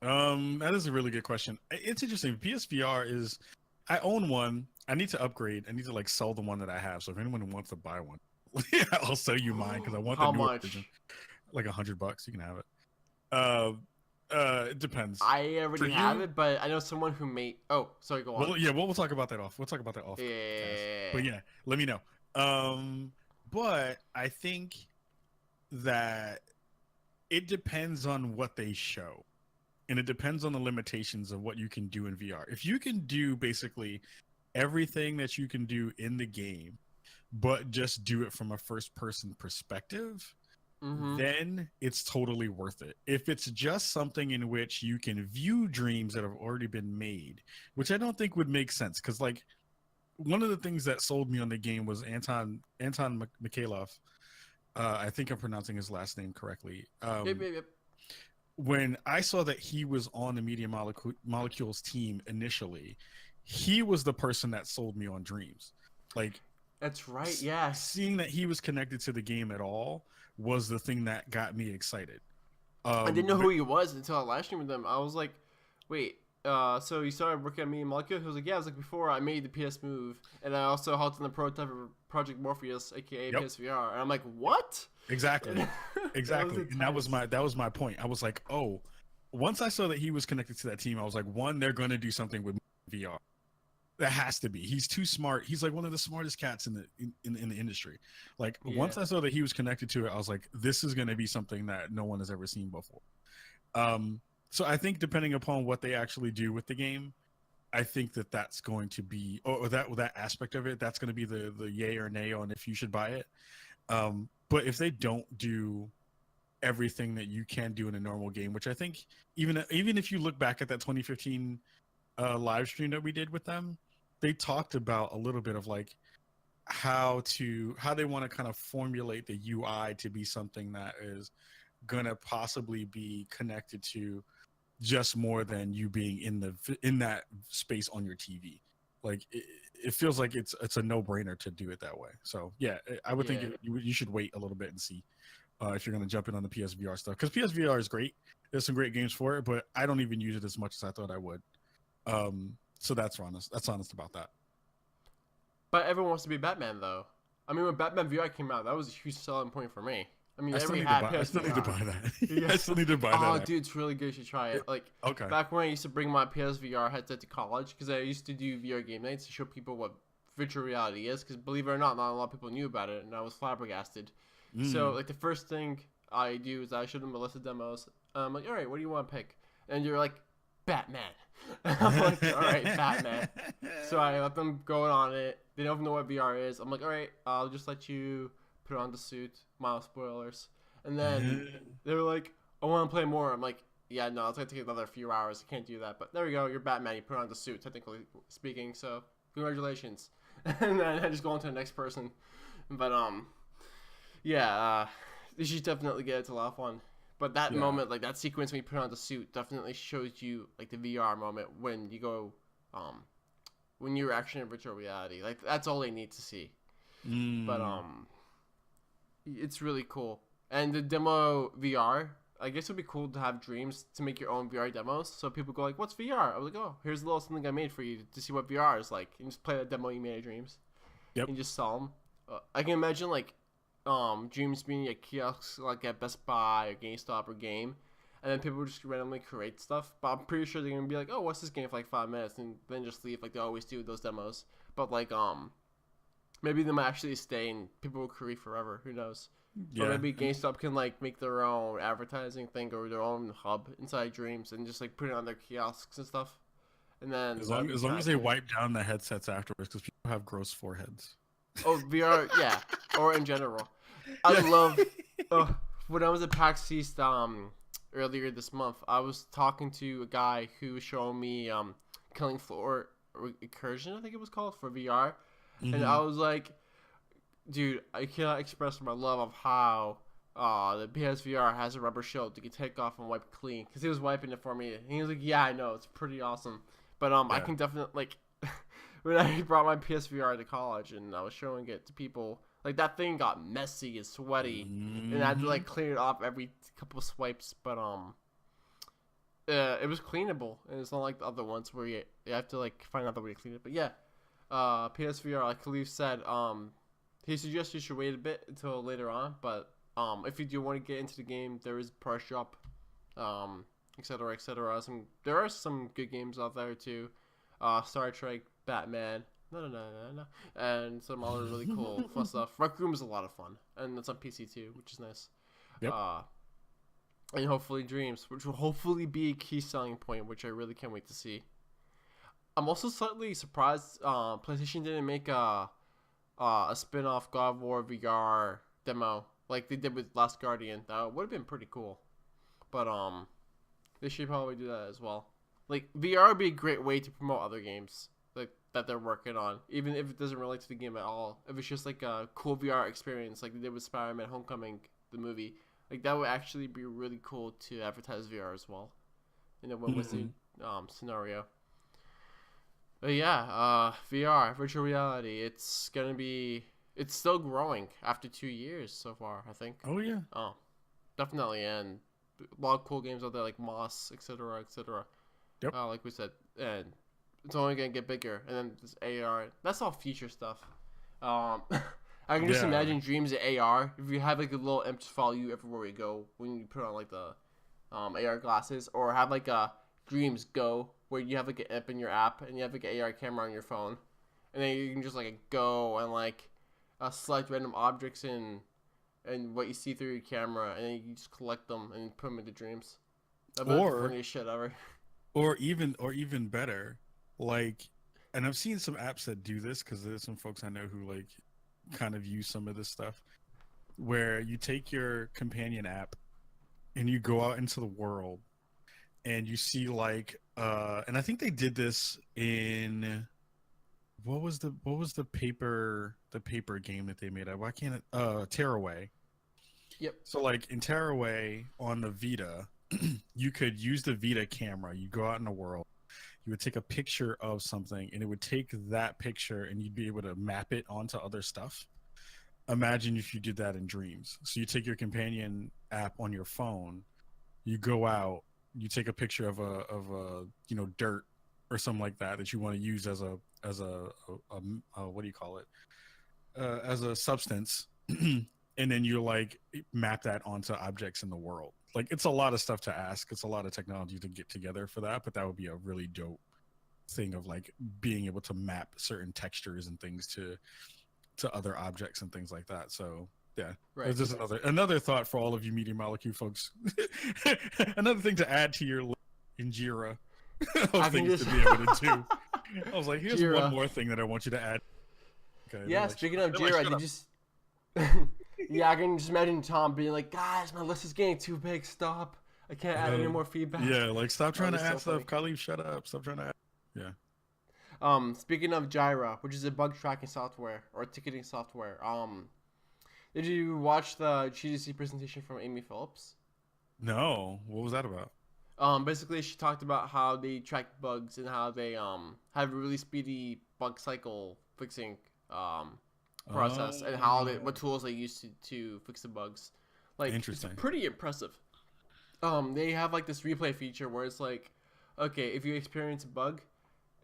That is a really good question. It's interesting. PSVR is, I own one. I need to upgrade. I need to like sell the one that I have. So if anyone wants to buy one, I'll sell you mine because I want the How newer much? version. Like $100, you can have it. It depends. I For already have you, it, but I know someone who made. Oh, sorry, go on. well, yeah, we'll talk about that off. We'll talk about that off. Cast. Yeah. But yeah, let me know. But I think that it depends on what they show, and it depends on the limitations of what you can do in VR. If you can do basically everything that you can do in the game, but just do it from a first person perspective, Mm-hmm. then it's totally worth it. If it's just something in which you can view dreams that have already been made, which I don't think would make sense, because like one of the things that sold me on the game was Anton Mikhailov. I think I'm pronouncing his last name correctly. Yep. When I saw that he was on the Media Molecules team initially, he was the person that sold me on dreams. Like, That's right. Yeah. seeing that he was connected to the game at all was the thing that got me excited. I didn't know who he was until I live streamed with him. I was like, wait. So you started working on me and Molecule? He was like, yeah. I was like, before I made the PS Move, and I also helped in the prototype of Project Morpheus, aka PSVR. And I'm like, what? Exactly. That And that was my point. I was like, oh, once I saw that he was connected to that team, I was like, one, they're going to do something with VR. That has to be. He's too smart. He's like one of the smartest cats in the industry. Like once I saw that he was connected to it, I was like, this is going to be something that no one has ever seen before. So I think depending upon what they actually do with the game, I think that that's going to be, or that aspect of it, that's going to be the yay or nay on if you should buy it. But if they don't do everything that you can do in a normal game, which I think even if you look back at that 2015 live stream that we did with them, they talked about a little bit of like how they want to kind of formulate the UI to be something that is gonna possibly be connected to just more than you being in that space on your TV. Like it feels like it's a no-brainer to do it that way. So yeah, I would think you should wait a little bit and see if you're gonna jump in on the PSVR stuff, because PSVR is great. There's some great games for it, but I don't even use it as much as I thought I would. So that's honest. That's honest about that. But everyone wants to be Batman, though. I mean, when Batman VR came out, that was a huge selling point for me. I mean, I still need to buy that. Yeah. I still need to buy that. Oh, dude, it's really good. You should try it. Like, okay. Back when I used to bring my PSVR headset to college, because I used to do VR game nights to show people what virtual reality is, because believe it or not a lot of people knew about it, and I was flabbergasted. So, like, the first thing I do is I show them a list of demos. I'm like, all right, what do you want to pick? And you're like, Batman. I'm like, all right, Batman. So I let them go on it. They don't even know what VR is. I'm like, all right, I'll just let you put on the suit. Mild spoilers. And then they were like, I want to play more. I'm like, yeah, no, it's going to take another few hours. I can't do that. But there we go. You're Batman. You put on the suit, technically speaking. So congratulations. And then I just go on to the next person. But, yeah, you should definitely get it. It's a lot of fun. But that moment, like that sequence when you put on the suit, definitely shows you like the VR moment when you go, when you're actually in virtual reality. Like that's all they need to see. But it's really cool. And the demo VR, I guess it would be cool to have Dreams to make your own VR demos. So people go like, "What's VR?" I was like, "Oh, here's a little something I made for you to see what VR is like." And just play that demo you made of Dreams. Yep. And just sell them. I can imagine like. Dreams being a kiosk like at Best Buy or GameStop or Game, and then people just randomly create stuff. But I'm pretty sure they're gonna be like, "Oh, what's this game for like 5 minutes?" and then just leave like they always do with those demos. But like maybe they might actually stay and people will create forever. Who knows? Yeah. Or maybe GameStop can like make their own advertising thing or their own hub inside Dreams and just like put it on their kiosks and stuff. And then as long as they wipe down the headsets afterwards, because people have gross foreheads. Oh, VR, yeah, or in general. I love. When I was at PAX East earlier this month, I was talking to a guy who was showing me Killing Floor Recursion, I think it was called, for VR, and I was like, dude, I cannot express my love of how the PSVR has a rubber shield you can take off and wipe clean, because he was wiping it for me, and he was like, yeah, I know, it's pretty awesome, but I can definitely like. When I brought my PSVR to college and I was showing it to people, like that thing got messy and sweaty, and I had to like clean it off every couple of swipes. But it was cleanable, and it's not like the other ones where you have to like find out the way to clean it. But yeah, PSVR, like Kahlief said, he suggests you should wait a bit until later on. But if you do want to get into the game, there is a price drop, etc. etc. There are some good games out there too, Star Trek, Batman. No, and some other really cool fun stuff. Rec Room is a lot of fun, and it's on PC too, which is nice. Yep. And hopefully Dreams, which will hopefully be a key selling point, which I really can't wait to see. I'm also slightly surprised PlayStation didn't make a spin-off God of War VR demo like they did with Last Guardian. That would have been pretty cool. But they should probably do that as well. Like VR would be a great way to promote other games like that they're working on, even if it doesn't relate to the game at all. If it's just like a cool VR experience like they did with Spider-Man Homecoming, the movie. Like that would actually be really cool to advertise VR as well, in a win-win scenario. But yeah, VR, virtual reality, it's still growing after 2 years so far, I think. Oh yeah. Oh, definitely, and a lot of cool games out there like Moss, etc., etc. Yep. Like we said, and it's only gonna get bigger. And then this AR, that's all future stuff. I can just imagine Dreams of AR. If you have like a little imp to follow you everywhere you go when you put on like the AR glasses, or have like a Dreams Go where you have like an imp in your app and you have like an AR camera on your phone, and then you can just like go and like select random objects and what you see through your camera, and then you just collect them and put them into Dreams. That'd be the funniest shit ever. Or even better, like, and I've seen some apps that do this because there's some folks I know who like kind of use some of this stuff, where you take your companion app and you go out into the world and you see like and I think they did this in what was the paper game that they made? Why can't it Tearaway. Yep. So like in Tearaway on the Vita, you could use the Vita camera. You go out in the world, you would take a picture of something, and it would take that picture, and you'd be able to map it onto other stuff. Imagine if you did that in Dreams. So you take your companion app on your phone, you go out, you take a picture of a dirt or something like that you want to use as a what do you call it? As a substance, and then you like map that onto objects in the world. Like it's a lot of stuff to ask. It's a lot of technology to get together for that, but that would be a really dope thing of like being able to map certain textures and things to other objects and things like that. So yeah, right. It's just another thought for all of you Media Molecule folks. Another thing to add to your in Jira of things to be able to do. I was like, here's Jira. One more thing that I want you to add. Okay, yeah, speaking of Jira, you just yeah, I can just imagine Tom being like, guys, my list is getting too big. Stop. I can't add any more feedback. Yeah, like stop trying to add stuff. Kahlief, shut up. Stop trying to add. Yeah. Speaking of Jira, which is a bug tracking software or ticketing software, did you watch the GDC presentation from Amy Phillips? No. What was that about? Basically she talked about how they track bugs and how they have a really speedy bug cycle fixing process and how what tools they use to fix the bugs. Like it's pretty impressive. They have like this replay feature where it's like, okay, if you experience a bug,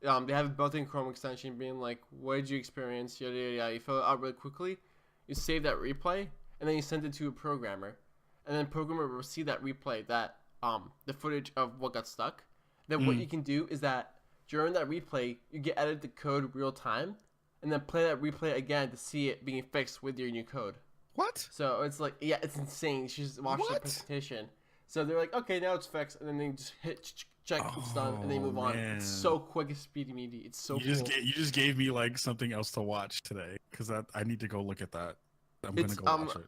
they have a built-in Chrome extension being like, what did you experience? Yada yada yada. You fill it out really quickly, you save that replay, and then you send it to a programmer, and then programmer will see that replay, that the footage of what got stuck. Then what you can do is that during that replay, you get edited the code real time, and then play that replay again to see it being fixed with your new code. What? So it's like, yeah, it's insane. She's watched the presentation. So they're like, okay, now it's fixed, and then they just hit check, it's done, and they move on. It's so quick, it's speedy, meaty. It's so cool. You just gave me like something else to watch today, because I need to go look at that. I'm gonna go watch it.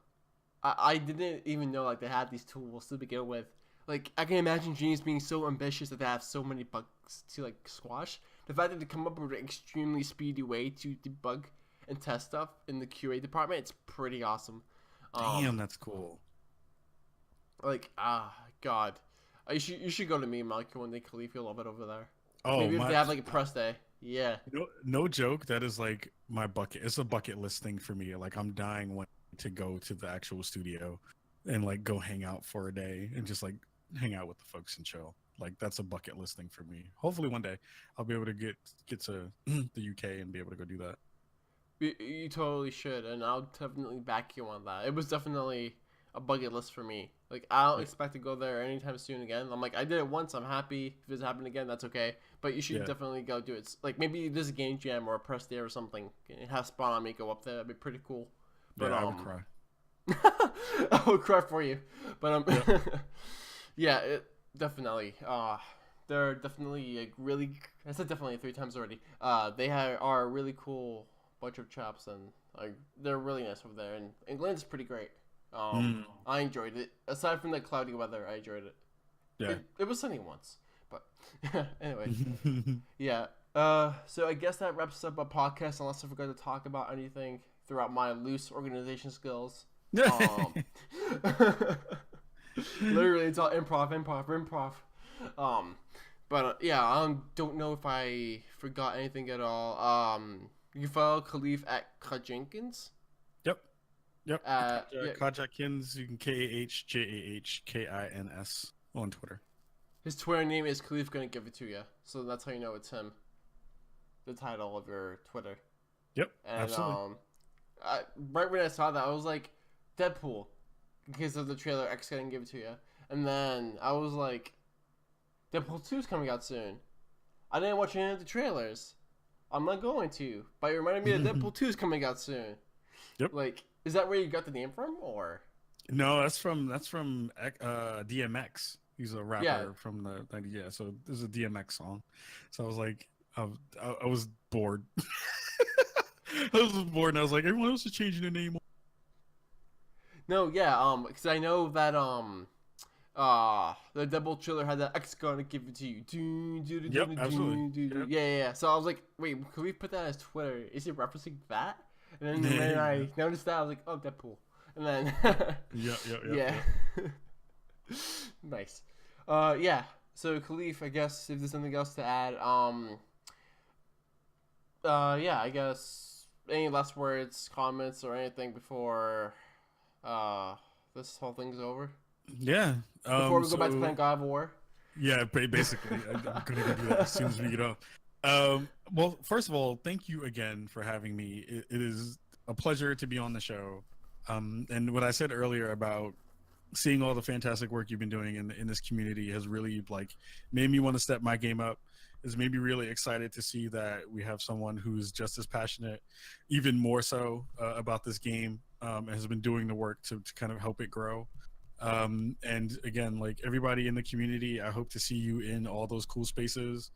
I didn't even know like they had these tools to begin with. Like I can imagine Genius being so ambitious that they have so many bugs to like squash. The fact that they come up with an extremely speedy way to debug and test stuff in the QA department, it's pretty awesome. Damn, that's cool. Like God, you should go to me, Molecule, when they Kahlief you a little bit over there. Oh, maybe if they have like a press day. Yeah. No joke. That is like my bucket. It's a bucket list thing for me. Like I'm dying to go to the actual studio and like go hang out for a day and just like hang out with the folks and chill. like that's a bucket list thing for me. Hopefully one day I'll be able to get to the UK and be able to go do that. You totally should, and I'll definitely back you on that. It was definitely a bucket list for me. Like, I don't expect to go there anytime soon again. I'm like, I did it once. I'm happy. If it's happening again, that's okay. But you should definitely go do it. Like, maybe there's a game jam or a press day or something, and have SpawnOnMe go up there. That'd be pretty cool. But, I would cry. I would cry for you. But it definitely. They're definitely like really. I said definitely 3 times already. They are a really cool bunch of chaps, and they're really nice over there. And England is pretty great. I enjoyed it. Aside from the cloudy weather, I enjoyed it. Yeah, it was sunny once, but anyway, yeah. So I guess that wraps up a podcast. Unless I forgot to talk about anything throughout my loose organization skills. Literally, it's all improv. But yeah, I don't know if I forgot anything at all. You can follow Kahlief at Jenkins. Yep. Kahjakins, you can KHJAHKINS on Twitter. His Twitter name is Kahlief Gonna Give It To You, so that's how you know it's him. The title of your Twitter. Yep, and, absolutely. Right when I saw that, I was like, Deadpool, because of the trailer X Gonna Give It To You, and then I was like, Deadpool 2 is coming out soon. I didn't watch any of the trailers. I'm not going to, but it reminded me that Deadpool 2 is coming out soon. Yep. Like, is that where you got the name from, or? No, that's from DMX. He's a rapper from the 90s. Yeah, so this is a DMX song. So I was like, I was bored. I was bored, and I was like, everyone else is changing their name. No, because I know that the Deadpool trailer had that X Gonna Give It To You. Yep, absolutely. Yeah. So I was like, wait, can we put that as Twitter? Is he referencing that? And then when I noticed that, I was like, oh, Deadpool. And then yeah. Nice. So Kahlief, I guess if there's something else to add, I guess any last words, comments, or anything before this whole thing's over? Yeah. Before we go back to playing God of War. Yeah, basically, I'm gonna go do that as soon as we get off. Well, first of all, thank you again for having me. It is a pleasure to be on the show. And what I said earlier about seeing all the fantastic work you've been doing in this community has really made me want to step my game up. Is made me really excited to see that we have someone who's just as passionate, even more so, about this game, and has been doing the work to kind of help it grow. And again, everybody in the community, I hope to see you in all those cool spaces.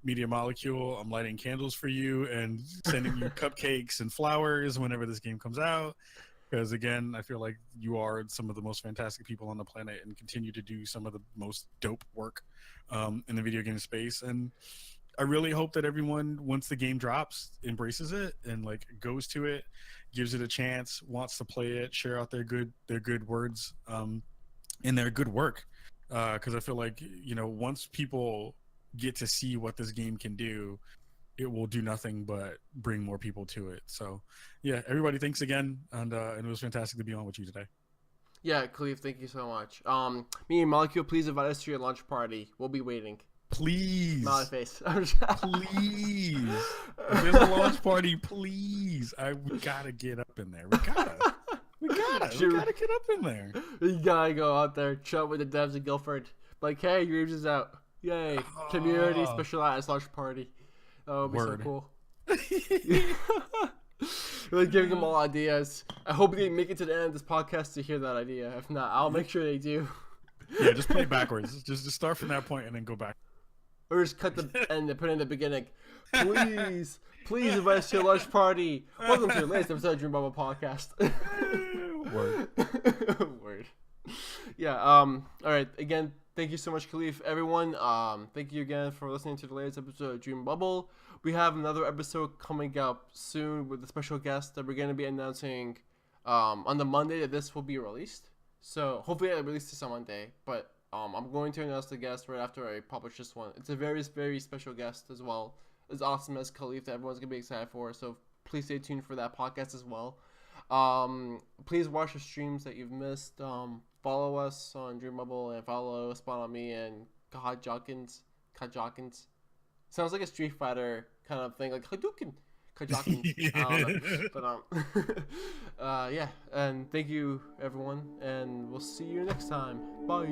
Media Molecule, I'm lighting candles for you and sending you cupcakes and flowers whenever this game comes out, because again, I feel like you are some of the most fantastic people on the planet and continue to do some of the most dope work in the video game space. And I really hope that everyone, once the game drops, embraces it and goes to it, gives it a chance, wants to play it, share out their good words and their good work, because I feel like once people get to see what this game can do, it will do nothing but bring more people to it. So yeah, everybody, thanks again, and it was fantastic to be on with you today. Yeah, Kahlief, thank you so much. Me and Molecule, please invite us to your lunch party. We'll be waiting. Please. Smiley face. Please. If there's a launch party, please. We gotta get up in there. We gotta get up in there. We gotta go out there, chat with the devs in Guildford. Like, hey, Reeves is out. Yay. Community specialized launch party. Oh, it'll be so cool. Really giving them all ideas. I hope they make it to the end of this podcast to hear that idea. If not, I'll make sure they do. Yeah, just play backwards. Just start from that point and then go back. Or just cut the end and put in the beginning. Please invite us to your lunch party. Welcome to the latest episode of Dreambubble podcast. Word. Yeah. All right. Again, thank you so much, Kahlief. Everyone. Thank you again for listening to the latest episode of Dreambubble. We have another episode coming up soon with a special guest that we're going to be announcing on the Monday that this will be released. So hopefully I release this on Monday, but I'm going to announce the guest right after I publish this one. It's a very, very special guest as well. As awesome as Kahlief that everyone's going to be excited for. So please stay tuned for that podcast as well. Please watch the streams that you've missed. Follow us on Dreambubble and follow SpawnOnMe and Kajakins. Sounds like a Street Fighter kind of thing, like Hadouken. Kajakins. I don't know. But yeah. And thank you, everyone, and we'll see you next time. Bye.